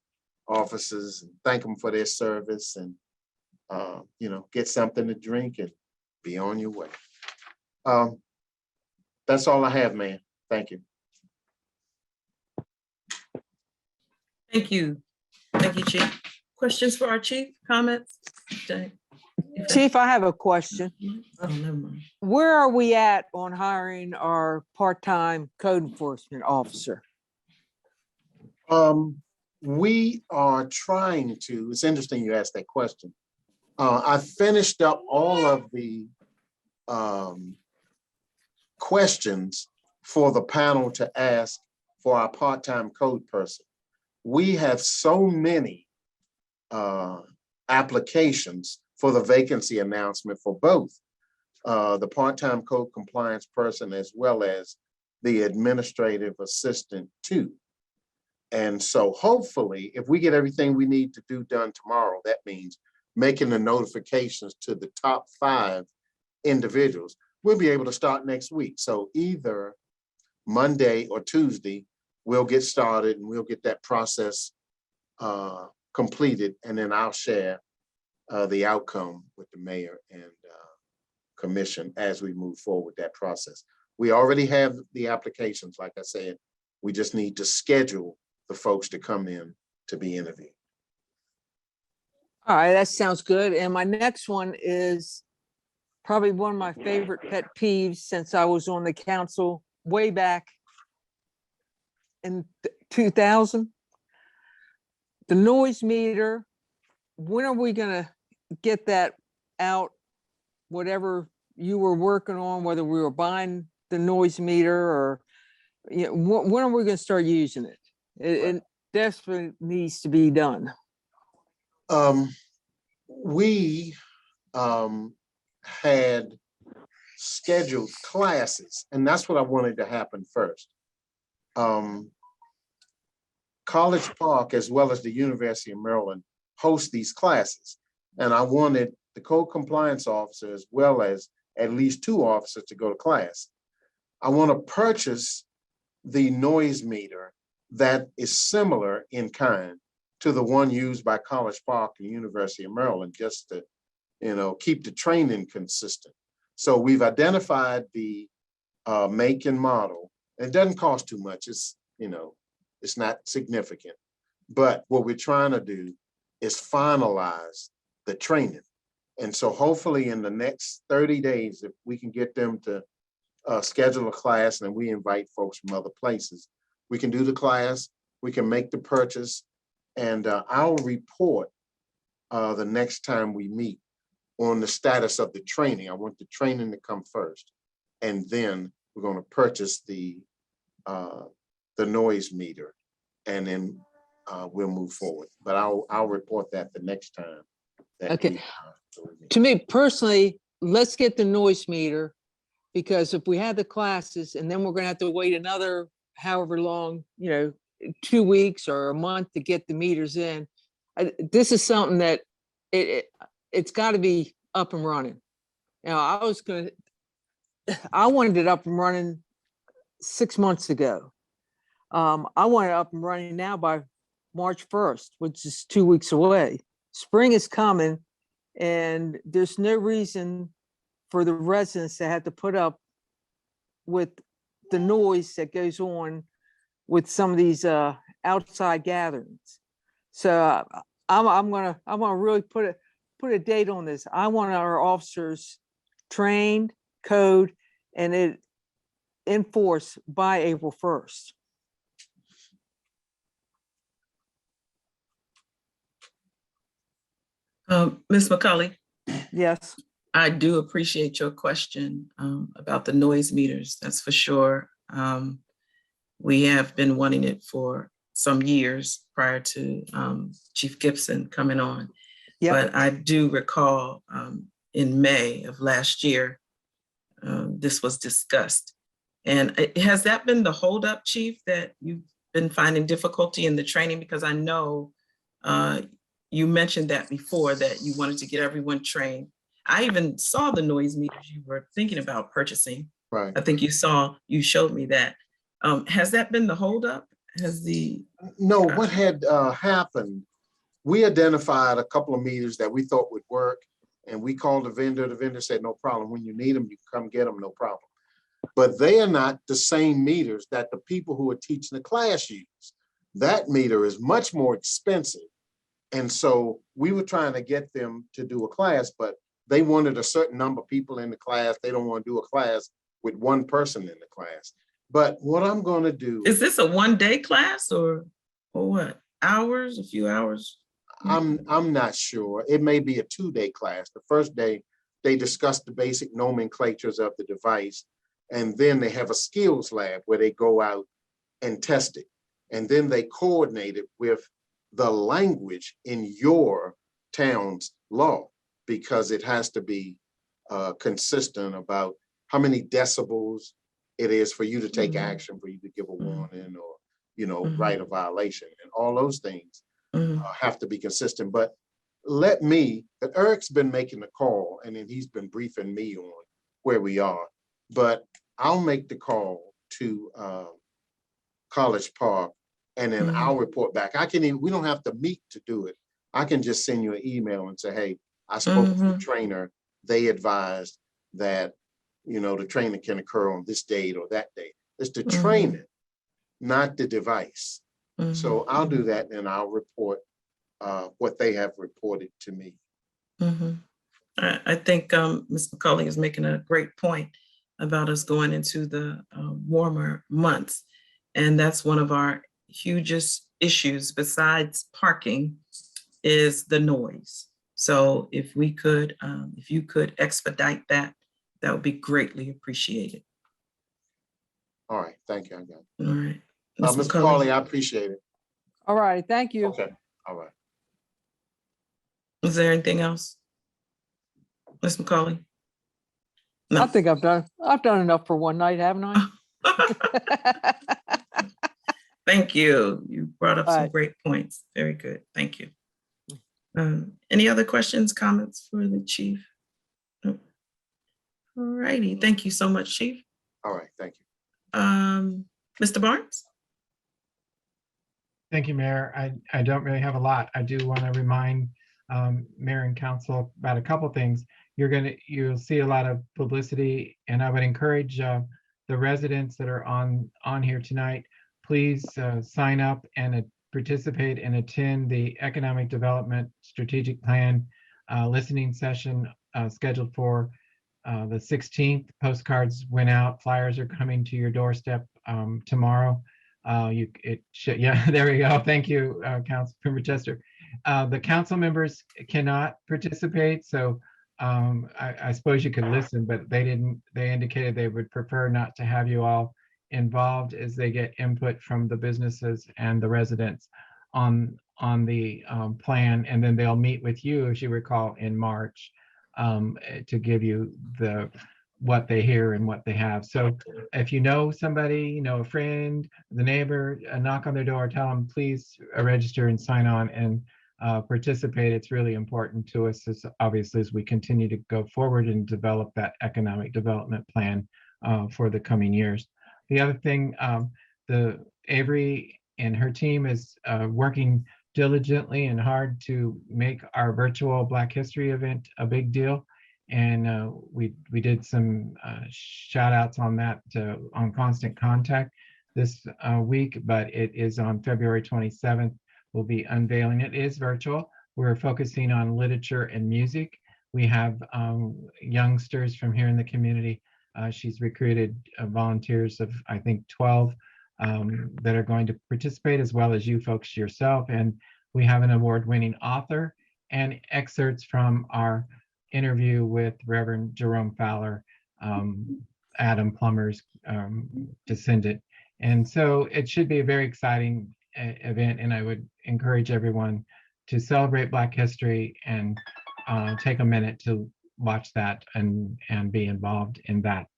officers, and thank them for their service, and get something to drink and be on your way. That's all I have, man. Thank you.
Thank you. Thank you, Chief. Questions for our chief? Comments?
Chief, I have a question.
Oh, never mind.
Where are we at on hiring our part-time code enforcement officer?
We are trying to, it's interesting you asked that question. I finished up all of the questions for the panel to ask for our part-time code person. We have so many applications for the vacancy announcement for both the part-time code compliance person as well as the administrative assistant too. And so hopefully, if we get everything we need to do done tomorrow, that means making the notifications to the top 5 individuals, we'll be able to start next week. So either Monday or Tuesday, we'll get started and we'll get that process completed. And then I'll share the outcome with the mayor and commission as we move forward with that process. We already have the applications, like I said. We just need to schedule the folks to come in to be interviewed.
All right, that sounds good. And my next one is probably one of my favorite pet peeves since I was on the council way back in 2000. The noise meter, when are we gonna get that out? Whatever you were working on, whether we were buying the noise meter or, you know, when are we gonna start using it? It desperately needs to be done.
We had scheduled classes, and that's what I wanted to happen first. College Park, as well as the University of Maryland, host these classes. And I wanted the code compliance officer, as well as at least 2 officers to go to class. I want to purchase the noise meter that is similar in kind to the one used by College Park and University of Maryland, just to, you know, keep the training consistent. So we've identified the make and model. It doesn't cost too much. It's, you know, it's not significant. But what we're trying to do is finalize the training. And so hopefully in the next 30 days, if we can get them to schedule a class, and we invite folks from other places, we can do the class, we can make the purchase, and I'll report the next time we meet on the status of the training. I want the training to come first, and then we're going to purchase the noise meter, and then we'll move forward. But I'll report that the next time.
Okay. To me personally, let's get the noise meter, because if we have the classes and then we're going to have to wait another however long, you know, 2 weeks or a month to get the meters in, this is something that it's got to be up and running. Now, I wanted it up and running 6 months ago. I want it up and running now by March 1st, which is 2 weeks away. Spring is coming, and there's no reason for the residents to have to put up with the noise that goes on with some of these outside gatherings. So I'm gonna really put a date on this. I want our officers trained, code, and it enforced by April 1st.
Ms. McCulley,
Yes.
I do appreciate your question about the noise meters, that's for sure. We have been wanting it for some years prior to Chief Gibson coming on.
Yep.
But I do recall in May of last year, this was discussed. And has that been the holdup, Chief, that you've been finding difficulty in the training? Because I know you mentioned that before, that you wanted to get everyone trained. I even saw the noise meters you were thinking about purchasing.
Right.
I think you showed me that. Has that been the holdup?
No, what had happened, we identified a couple of meters that we thought would work, and we called the vendor said, no problem. When you need them, you come get them, no problem. But they are not the same meters that the people who are teaching the class use. That meter is much more expensive. And so we were trying to get them to do a class, but they wanted a certain number of people in the class. They don't want to do a class with one person in the class. But what I'm going to do—
Is this a one-day class or what? Hours, a few hours?
I'm not sure. It may be a 2-day class. The first day, they discuss the basic nomenclatures of the device, and then they have a skills lab where they go out and test it. And then they coordinate it with the language in your town's law, because it has to be consistent about how many decibels it is for you to take action, for you to give a warning or, you know, write a violation, and all those things have to be consistent. But let me, but Eric's been making the call, and then he's been briefing me on where we are, but I'll make the call to College Park, and then I'll report back. I can even, we don't have to meet to do it. I can just send you an email and say, hey, I spoke to the trainer. They advised that, you know, the training can occur on this date or that date. It's the training, not the device. So I'll do that, and I'll report what they have reported to me.
I think Ms. McCauley is making a great point about us going into the warmer months. And that's one of our hugest issues besides parking is the noise. So if we could, if you could expedite that, that would be greatly appreciated.
All right, thank you. I got it.
All right.
Ms. McCauley, I appreciate it.
All right, thank you.
Okay, all right.
Is there anything else? Ms. McCauley? No.
I think I've done enough for one night, haven't I?
Thank you. You brought up
All
some
right.
great points. Very good. Thank you. Any other questions, comments for the chief? Nope. All righty. Thank you so much, Chief.
All right, thank you.
Mr. Barnes?
Thank you, Mayor. I don't really have a lot. I do want to remind Mayor and Council about a couple things. You'll see a lot of publicity, and I would encourage the residents that are on here tonight, please sign up and participate and attend the Economic Development Strategic Plan listening session scheduled for the 16th. Postcards went out. Flyers are coming to your doorstep tomorrow. Yeah, there we go. Thank you, Councilmember Chester. The council members cannot participate, so I suppose you could listen, but they indicated they would prefer not to have you all involved as they get input from the businesses and the residents on the plan, and then they'll meet with you, as you recall, in March to give you what they hear and what they have. So if you know somebody, you know, a friend, the neighbor, knock on their door, tell them please register and sign on and participate. It's really important to us, obviously, as we continue to go forward and develop that economic development plan for the coming years. The other thing, Avery and her team is working diligently and hard to make our virtual Black History event a big deal. And we did some shout outs on that on Constant Contact this week, but it is on February 27th. We'll be unveiling it. It is virtual. We're focusing on literature and music. We have youngsters from here in the community. She's recruited volunteers of, I think, 12 that are going to participate, as well as you folks yourself. And we have an award-winning author and excerpts from our interview with Reverend Jerome Fowler, Adam Plummer's descendant. And so it should be a very exciting event, and I would encourage everyone to celebrate Black history and take a minute to watch that and be involved in that.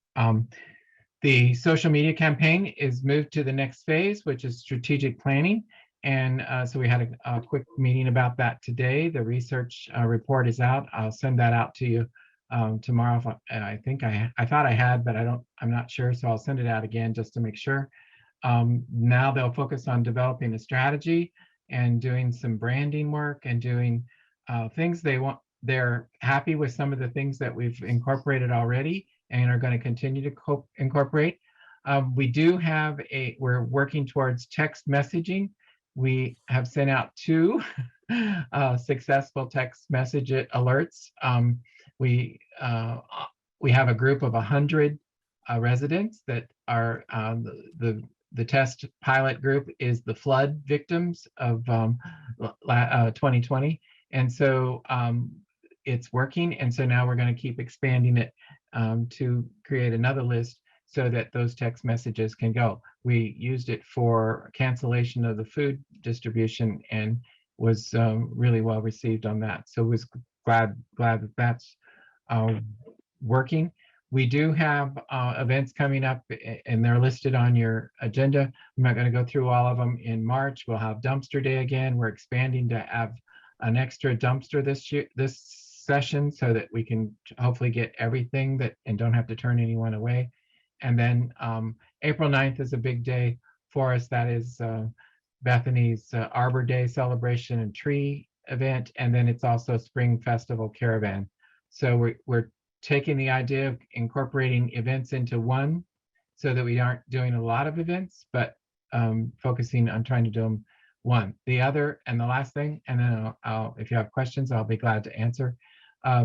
The social media campaign is moved to the next phase, which is strategic planning. And so we had a quick meeting about that today. The research report is out. I'll send that out to you tomorrow. I think I thought I had, but I'm not sure. So I'll send it out again just to make sure. Now they'll focus on developing a strategy and doing some branding work and doing things they want. They're happy with some of the things that we've incorporated already and are going to continue to incorporate. We do have we're working towards text messaging. We have sent out 2 successful text message alerts. We have a group of 100 residents that are the test pilot group is the flood victims of 2020. And so it's working. And so now we're going to keep expanding it to create another list so that those text messages can go. We used it for cancellation of the food distribution and was really well received on that. So was glad that that's working. We do have events coming up and they're listed on your agenda. I'm not going to go through all of them. In March, we'll have dumpster day again. We're expanding to have an extra dumpster this session so that we can hopefully get everything and don't have to turn anyone away. And then April 9th is a big day for us. That is Bethany's Arbor Day celebration and tree event. And then it's also Spring Festival Caravan. So we're taking the idea of incorporating events into one so that we aren't doing a lot of events, but focusing on trying to do them one. The other and the last thing, and then if you have questions, I'll be glad to answer.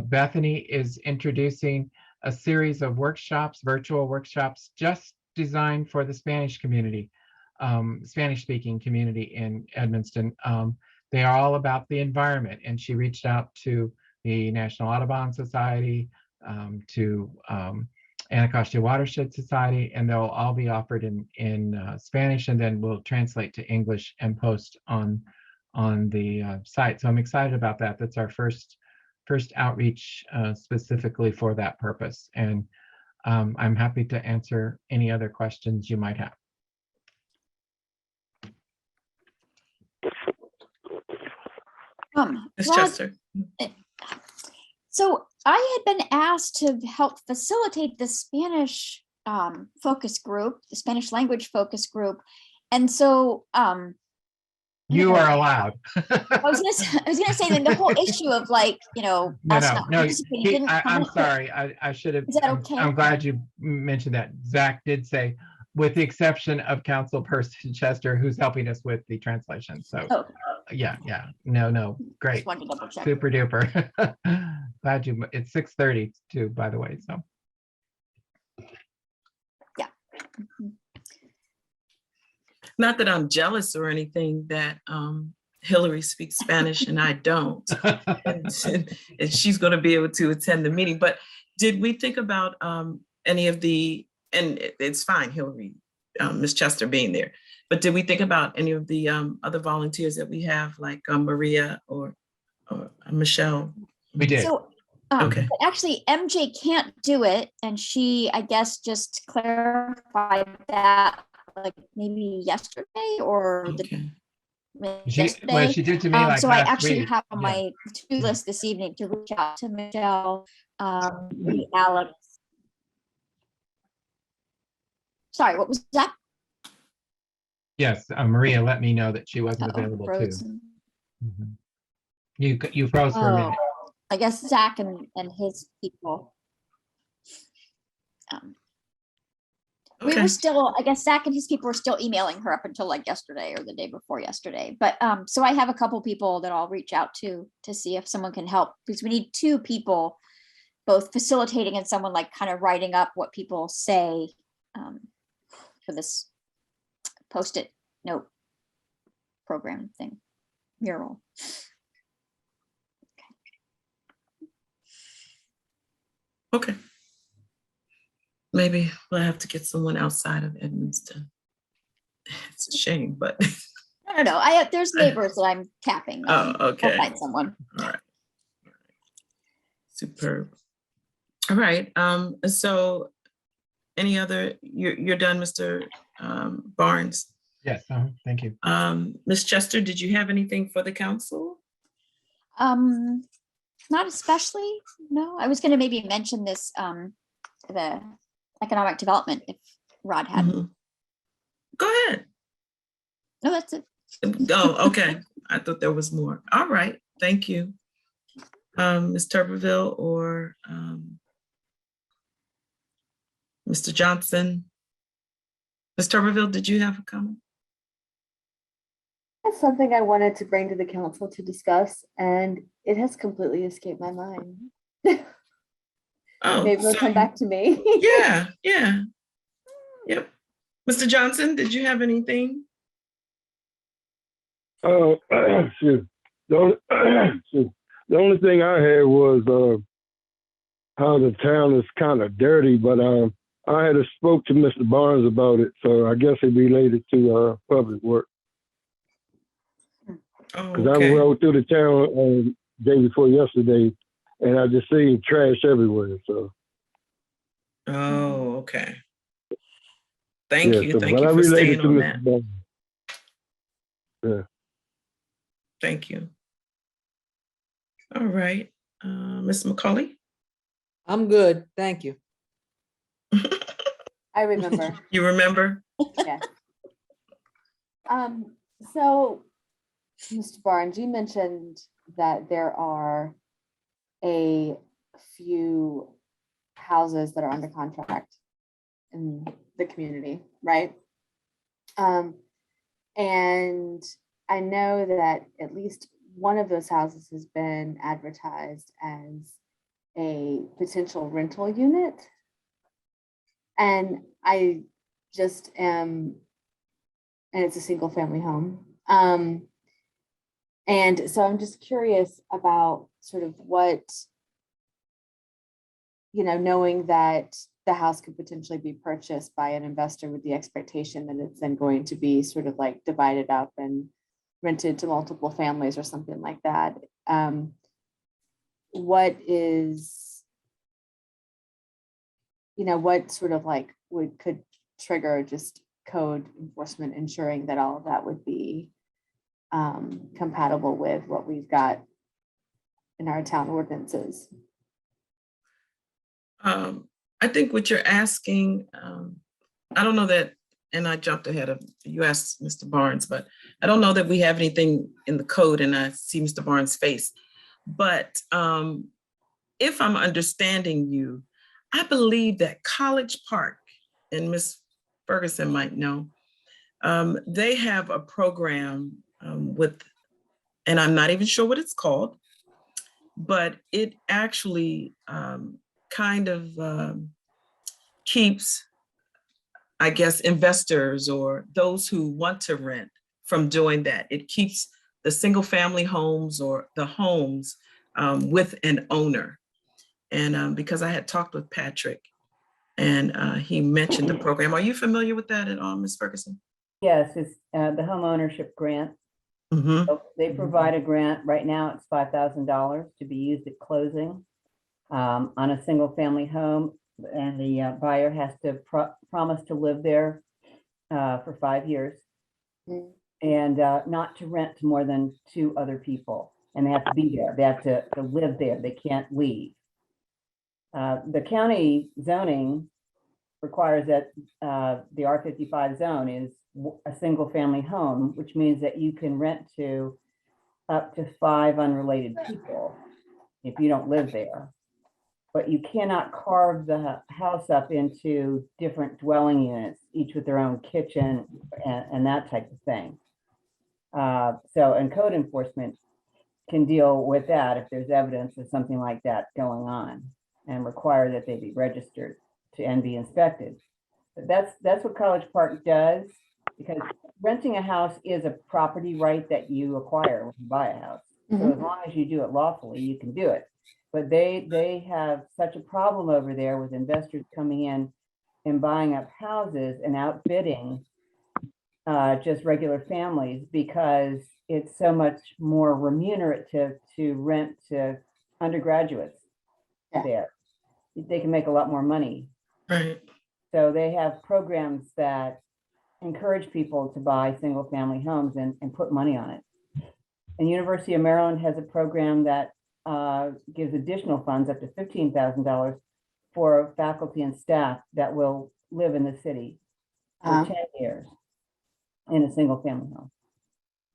Bethany is introducing a series of workshops, virtual workshops, just designed for the Spanish community, Spanish-speaking community in Edmonston. They are all about the environment, and she reached out to the National Audubon Society, to Anacostia Watershed Society, and they'll all be offered in Spanish, and then we'll translate to English and post on the site. So I'm excited about that. That's our first outreach specifically for that purpose. And I'm happy to answer any other questions you might have.
Ms.
Rod,
Chester.
so I had been asked to help facilitate the Spanish focus group, the Spanish language focus group. And so
You are allowed.
I was gonna say that the whole issue of like, us not participating didn't come
I'm
up.
sorry. I should have.
Is that okay?
I'm glad you mentioned that. Zach did say, with the exception of Councilperson Chester, who's helping us with the translation. So
Oh.
yeah. No, great.
Just wanted to double check.
Super duper. Glad you, it's 6:30 too, by the way, so.
Yeah. Mhm.
Not that I'm jealous or anything that Hillary speaks Spanish and I don't. and she's going to be able to attend the meeting. But did we think about any of the, and it's fine, Hillary, Ms. Chester being there, but did we think about any of the other volunteers that we have, like Maria or Michelle?
We did.
So
Okay.
but actually MJ can't do it, and she, I guess, just clarified that like maybe yesterday or
She
yesterday.
did to me like
So I
last
actually
week.
have on
Yeah.
my to-do list this evening to reach out to Michelle, Alex. Sorry, what was that?
Yes, Maria let me know that she wasn't
Uh-oh,
available too.
frozen.
Mhm. You froze for a minute.
I guess Zach and his people. We
Okay.
were still, I guess Zach and his people were still emailing her up until like yesterday or the day before yesterday. But so I have a couple people that I'll reach out to see if someone can help, because we need two people, both facilitating and someone like kind of writing up what people say for this Post-it note program thing, mural.
Okay. Maybe we'll have to get someone outside of Edmonston. It's a shame, but.
No. There's neighbors that I'm tapping.
Oh, okay.
I'll find someone.
All right. Superb. All right. So any other, you're done, Mr. Barnes?
Yes, thank you.
Ms. Chester, did you have anything for the council?
Not especially, no. I was gonna maybe mention this, the economic development, if Rod had.
Mhm. Go ahead.
No, that's it.
Oh, okay. I thought there was more. All right, thank you. Ms. Turberville or Mr. Johnson? Ms. Turberville, did you have a comment?
That's something I wanted to bring to the council to discuss, and it has completely escaped my mind.
Oh,
Maybe it'll come back to me.
Yeah. Yep. Mr. Johnson, did you have anything?
Excuse. The only thing I had was how the town is kind of dirty, but I had spoke to Mr. Barnes about it, so I guess it related to public work.
Oh,
Because I
okay.
rode through the town day before yesterday, and I just seen trash everywhere. So
Oh, okay. Thank
yeah,
you.
so
Thank
but
you
I
for
related
staying
to
on
Mr.
that.
Barnes. Yeah.
Thank you. All right, Ms. McCauley?
I'm good, thank you.
I remember.
You remember?
Yes. So, Mr. Barnes, you mentioned that there are a few houses that are under contract in the community, right? And I know that at least one of those houses has been advertised as a potential rental unit. And I just am, and it's a single family home. And so I'm just curious about sort of what, knowing that the house could potentially be purchased by an investor with the expectation that it's then going to be sort of like divided up and rented to multiple families or something like that. What is, what sort of like could trigger just code enforcement ensuring that all of that would be compatible with what we've got in our town ordinances?
I think what you're asking, I don't know that, and I jumped ahead of, you asked Mr. Barnes, but I don't know that we have anything in the code, and I see Mr. Barnes' face. But if I'm understanding you, I believe that College Park, and Ms. Ferguson might know, they have a program with, and I'm not even sure what it's called, but it actually kind of keeps, I guess, investors or those who want to rent from doing that. It keeps the single family homes or the homes with an owner. And because I had talked with Patrick and he mentioned the program. Are you familiar with that at all, Ms. Ferguson?
Yes, it's the home ownership grant.
Mm-hmm.
So they provide a grant. Right now, it's $5,000 to be used at closing on a single family home. And the buyer has to promise to live there for 5 years and not to rent to more than 2 other people. And they have to be there. They have to live there. They can't leave. The county zoning requires that the R55 zone is a single family home, which means that you can rent to up to 5 unrelated people if you don't live there. But you cannot carve the house up into different dwelling units, each with their own kitchen and that type of thing. And code enforcement can deal with that if there's evidence of something like that going on and require that they be registered and be inspected. But that's what College Park does, because renting a house is a property right that you acquire when you buy a house. So as long as you do it lawfully, you can do it. But they have such a problem over there with investors coming in and buying up houses and outbidding just regular families, because it's so much more remunerative to rent to undergraduates there. They can make a lot more money.
Right.
So they have programs that encourage people to buy single family homes and put money on it. And University of Maryland has a program that gives additional funds up to $15,000 for faculty and staff that will live in the city for 10 years in a single family home.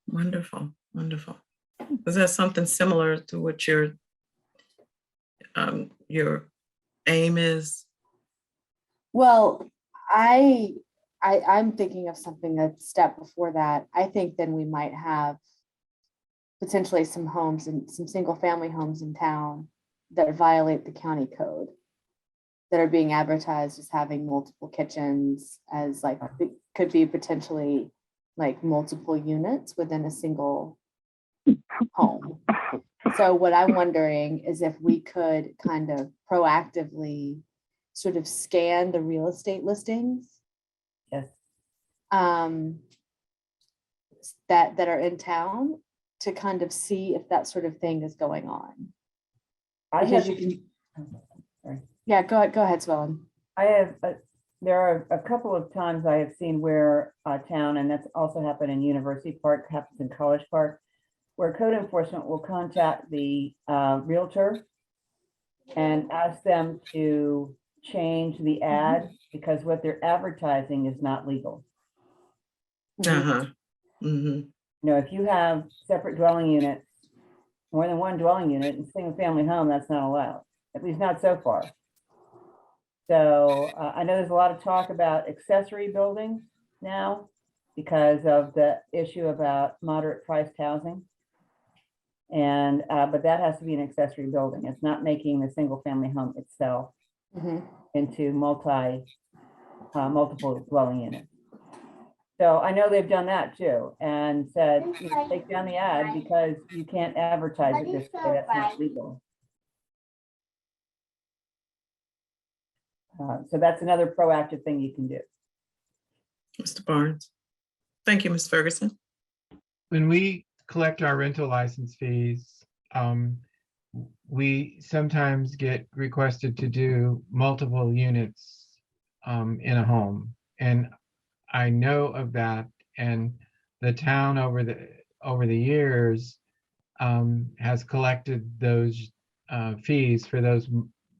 Wonderful, wonderful. Is that something similar to what your aim is?
Well, I'm thinking of something a step before that. I think then we might have potentially some homes and some single family homes in town that violate the county code, that are being advertised as having multiple kitchens, as like it could be potentially like multiple units within a single home. So what I'm wondering is if we could kind of proactively sort of scan the real estate listings
Yes.
that are in town to kind of see if that sort of thing is going on.
I
Because
have,
you can,
sorry.
yeah, go ahead, Swellen.
I have, there are a couple of times I have seen where town, and that's also happened in University Park, happens in College Park, where code enforcement will contact the realtor and ask them to change the ad because what they're advertising is not legal.
Uh-huh. Mm-hmm.
You know, if you have separate dwelling units, more than one dwelling unit in single family home, that's not allowed, at least not so far. So I know there's a lot of talk about accessory buildings now because of the issue about moderate priced housing. And, but that has to be an accessory building. It's not making the single family home itself into multiple dwelling units. So I know they've done that too and said, you know, take down the ad because you can't advertise it this way. That's not legal. So that's another proactive thing you can do.
Mr. Barnes. Thank you, Ms. Ferguson.
When we collect our rental license fees, we sometimes get requested to do multiple units in a home. And I know of that, and the town over the years has collected those fees for those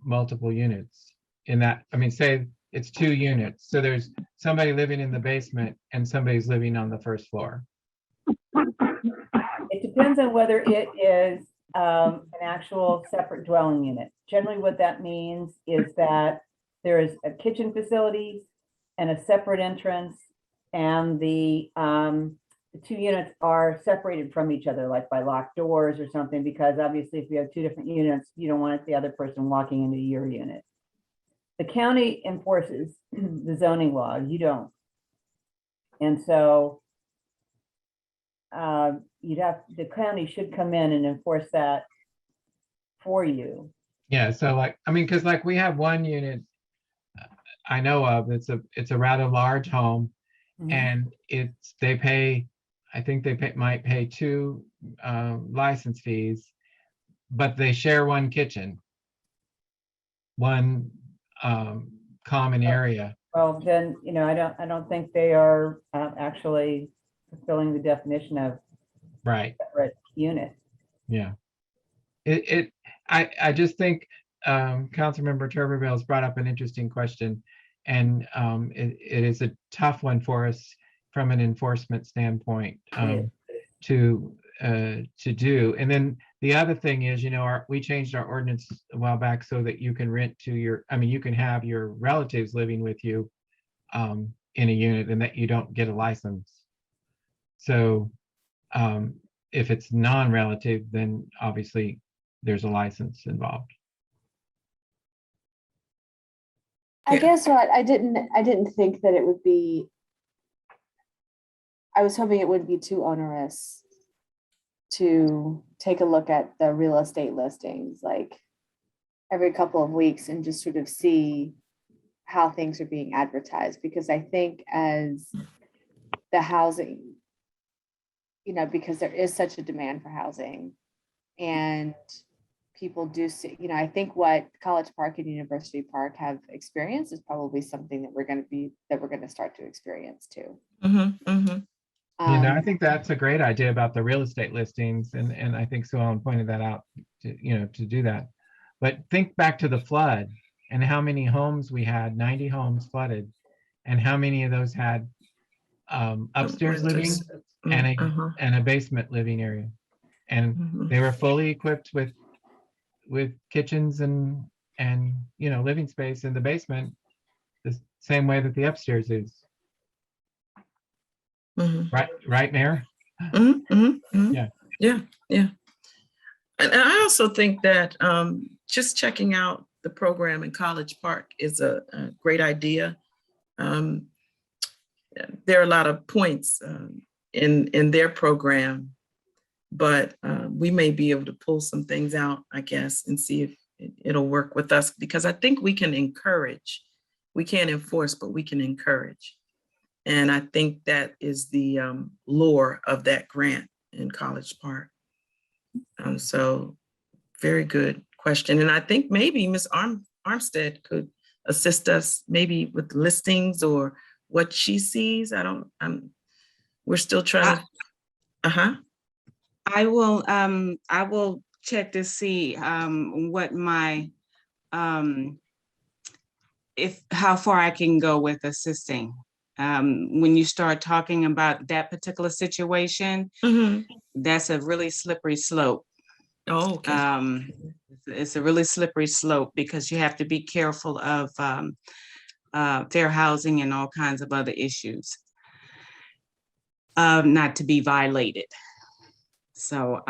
multiple units. In that, I mean, say it's 2 units, so there's somebody living in the basement and somebody's living on the first floor.
It depends on whether it is an actual separate dwelling unit. Generally, what that means is that there is a kitchen facilities and a separate entrance, and the 2 units are separated from each other, like by locked doors or something, because obviously if you have 2 different units, you don't want the other person walking into your unit. The county enforces the zoning law, you don't. And so the county should come in and enforce that for you.
Yeah, so like, I mean, because like we have 1 unit I know of, it's a rather large home, and they pay, I think they might pay 2 license fees, but they share 1 kitchen, 1 common area.
Well, then, you know, I don't think they are actually fulfilling the definition of separate unit.
Yeah. I just think Councilmember Turbeville's brought up an interesting question, and it is a tough one for us from an enforcement standpoint to do. And then the other thing is, you know, we changed our ordinance a while back so that you can rent to you can have your relatives living with you in a unit, and that you don't get a license. So if it's non-relative, then obviously there's a license involved.
I guess what I didn't think that it would be, I was hoping it wouldn't be too onerous to take a look at the real estate listings like every couple of weeks and just sort of see how things are being advertised, because I think as the housing, you know, because there is such a demand for housing and people do see, you know, I think what College Park and University Park have experienced is probably something that we're going to start to experience too.
You know, I think that's a great idea about the real estate listings, and I think Sue Ellen pointed that out to do that. But think back to the flood and how many homes we had, 90 homes flooded, and how many of those had upstairs living and a basement living area, and they were fully equipped with kitchens and you know, living space in the basement the same way that the upstairs is. Right, Mayor?
Yeah. And I also think that just checking out the program in College Park is a great idea. There are a lot of points in their program, but we may be able to pull some things out, I guess, and see if it'll work with us because I think we can encourage. We can't enforce, but we can encourage. And I think that is the lore of that grant in College Park. So very good question. And I think maybe Ms. Armstead could assist us maybe with listings or what she sees. We're still trying to,
I will check to see what my how far I can go with assisting. When you start talking about that particular situation, that's a really slippery slope.
Oh, okay.
It's a really slippery slope because you have to be careful of fair housing and all kinds of other issues not to be violated. So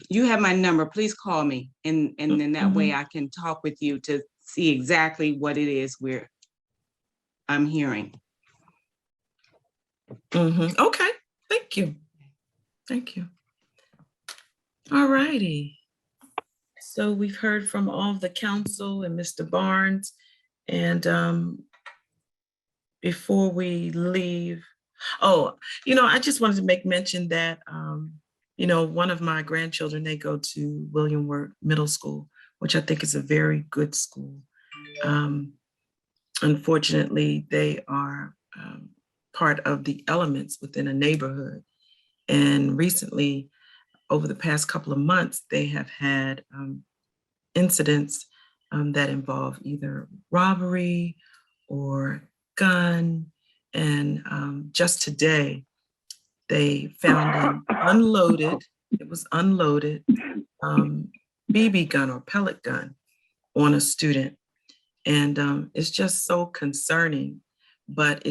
you have my number, please call me. And then that way I can talk with you to see exactly what it is I'm hearing.
Okay, thank you. Thank you. All righty. So we've heard from all of the council and Mr. Barnes. And before we leave, I just wanted to make mention that, one of my grandchildren, they go to William Wirt Middle School, which I think is a very good school. Unfortunately, they are part of the elements within a neighborhood. And recently, over the past couple of months, they have had incidents that involve either robbery or gun. And just today, they found an unloaded BB gun or pellet gun on a student. And it's just so concerning, but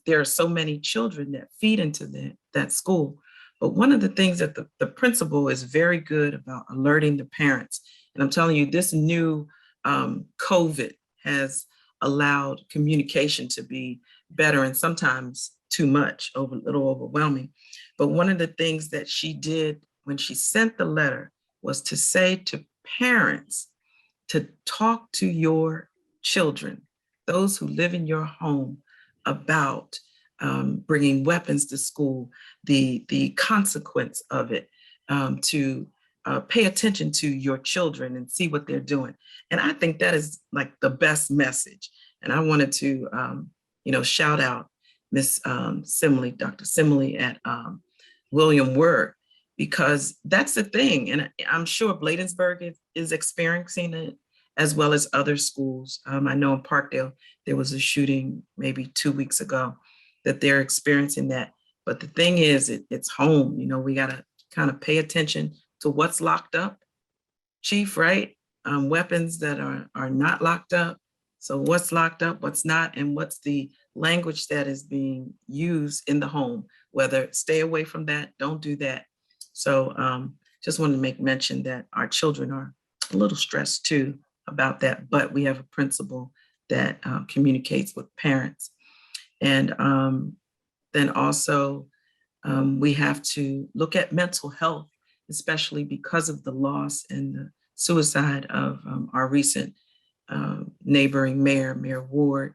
there are so many children that feed into that school. But one of the things that the principal is very good about alerting the parents, and I'm telling you, this new COVID has allowed communication to be better and sometimes too much, a little overwhelming. But one of the things that she did when she sent the letter was to say to parents to talk to your children, those who live in your home, about bringing weapons to school, the consequence of it, to pay attention to your children and see what they're doing. And I think that is like the best message. And I wanted to, shout out Miss Simile, Dr. Simile at William Wirt, because that's the thing. And I'm sure Bladensburg is experiencing it, as well as other schools. I know in Parkdale, there was a shooting maybe 2 weeks ago that they're experiencing that. But the thing is, it's home. We got to kind of pay attention to what's locked up, Chief, right? Weapons that are not locked up. So what's locked up, what's not, and what's the language that is being used in the home, whether stay away from that, don't do that. So just wanted to make mention that our children are a little stressed too about that, but we have a principal that communicates with parents. And then also we have to look at mental health, especially because of the loss and the suicide of our recent neighboring Mayor Ward.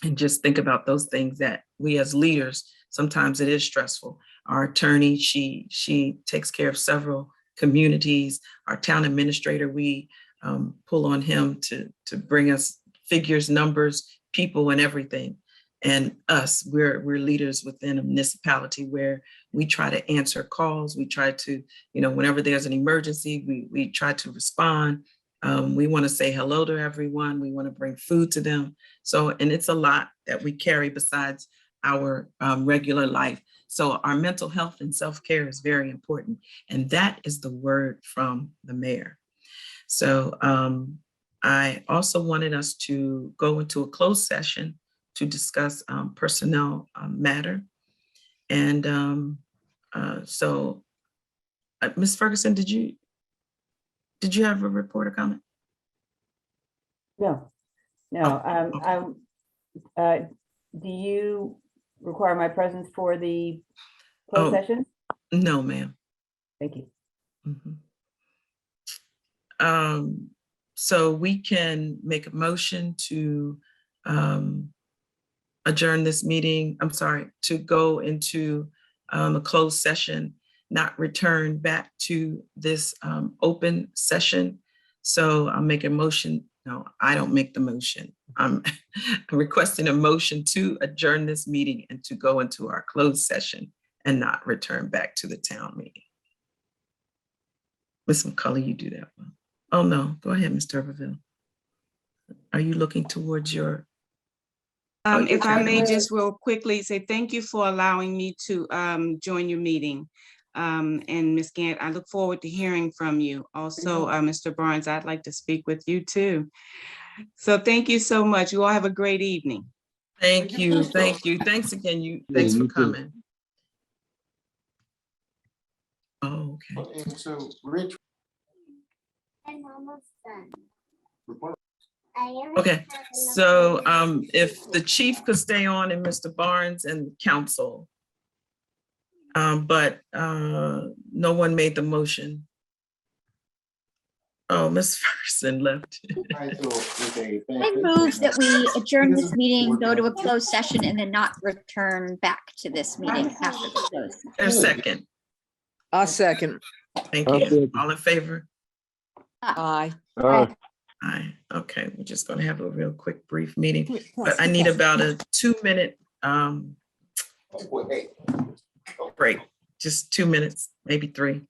And just think about those things that we as leaders, sometimes it is stressful. Our attorney, she takes care of several communities. Our town administrator, we pull on him to bring us figures, numbers, people, and everything. And us, we're leaders within a municipality where we try to answer calls. We try to, whenever there's an emergency, we try to respond. We want to say hello to everyone. We want to bring food to them. So, and it's a lot that we carry besides our regular life. So our mental health and self-care is very important. And that is the word from the mayor. So I also wanted us to go into a closed session to discuss personnel matter. And so Ms. Ferguson, did you have a report or comment?
No. Do you require my presence for the closed session?
No, ma'am.
Thank you.
so we can make a motion to adjourn this meeting. I'm sorry, to go into a closed session, not return back to this open session. So I'll make a motion. No, I don't make the motion. I'm requesting a motion to adjourn this meeting and to go into our closed session and not return back to the town meeting. Ms. McCullough, you do that one. Oh, no, go ahead, Ms. Turberville. Are you looking towards your?
If I may just real quickly say thank you for allowing me to join your meeting. And Ms. Gant, I look forward to hearing from you. Also, Mr. Barnes, I'd like to speak with you too. So thank you so much. You all have a great evening.
Thank you, thank you. Thanks again. Thanks for coming. Oh, okay.
And so, Rich.
Okay, so if the chief could stay on and Mr. Barnes and council. But no one made the motion. Oh, Ms. Ferguson left.
I move that we adjourn this meeting, go to a closed session, and then not return back to this meeting after the close.
A second.
I second.
Thank you. All in favor?
Aye.
Aye. Okay, we're just gonna have a real quick, brief meeting, but I need about a 2-minute break. Just 2 minutes, maybe 3.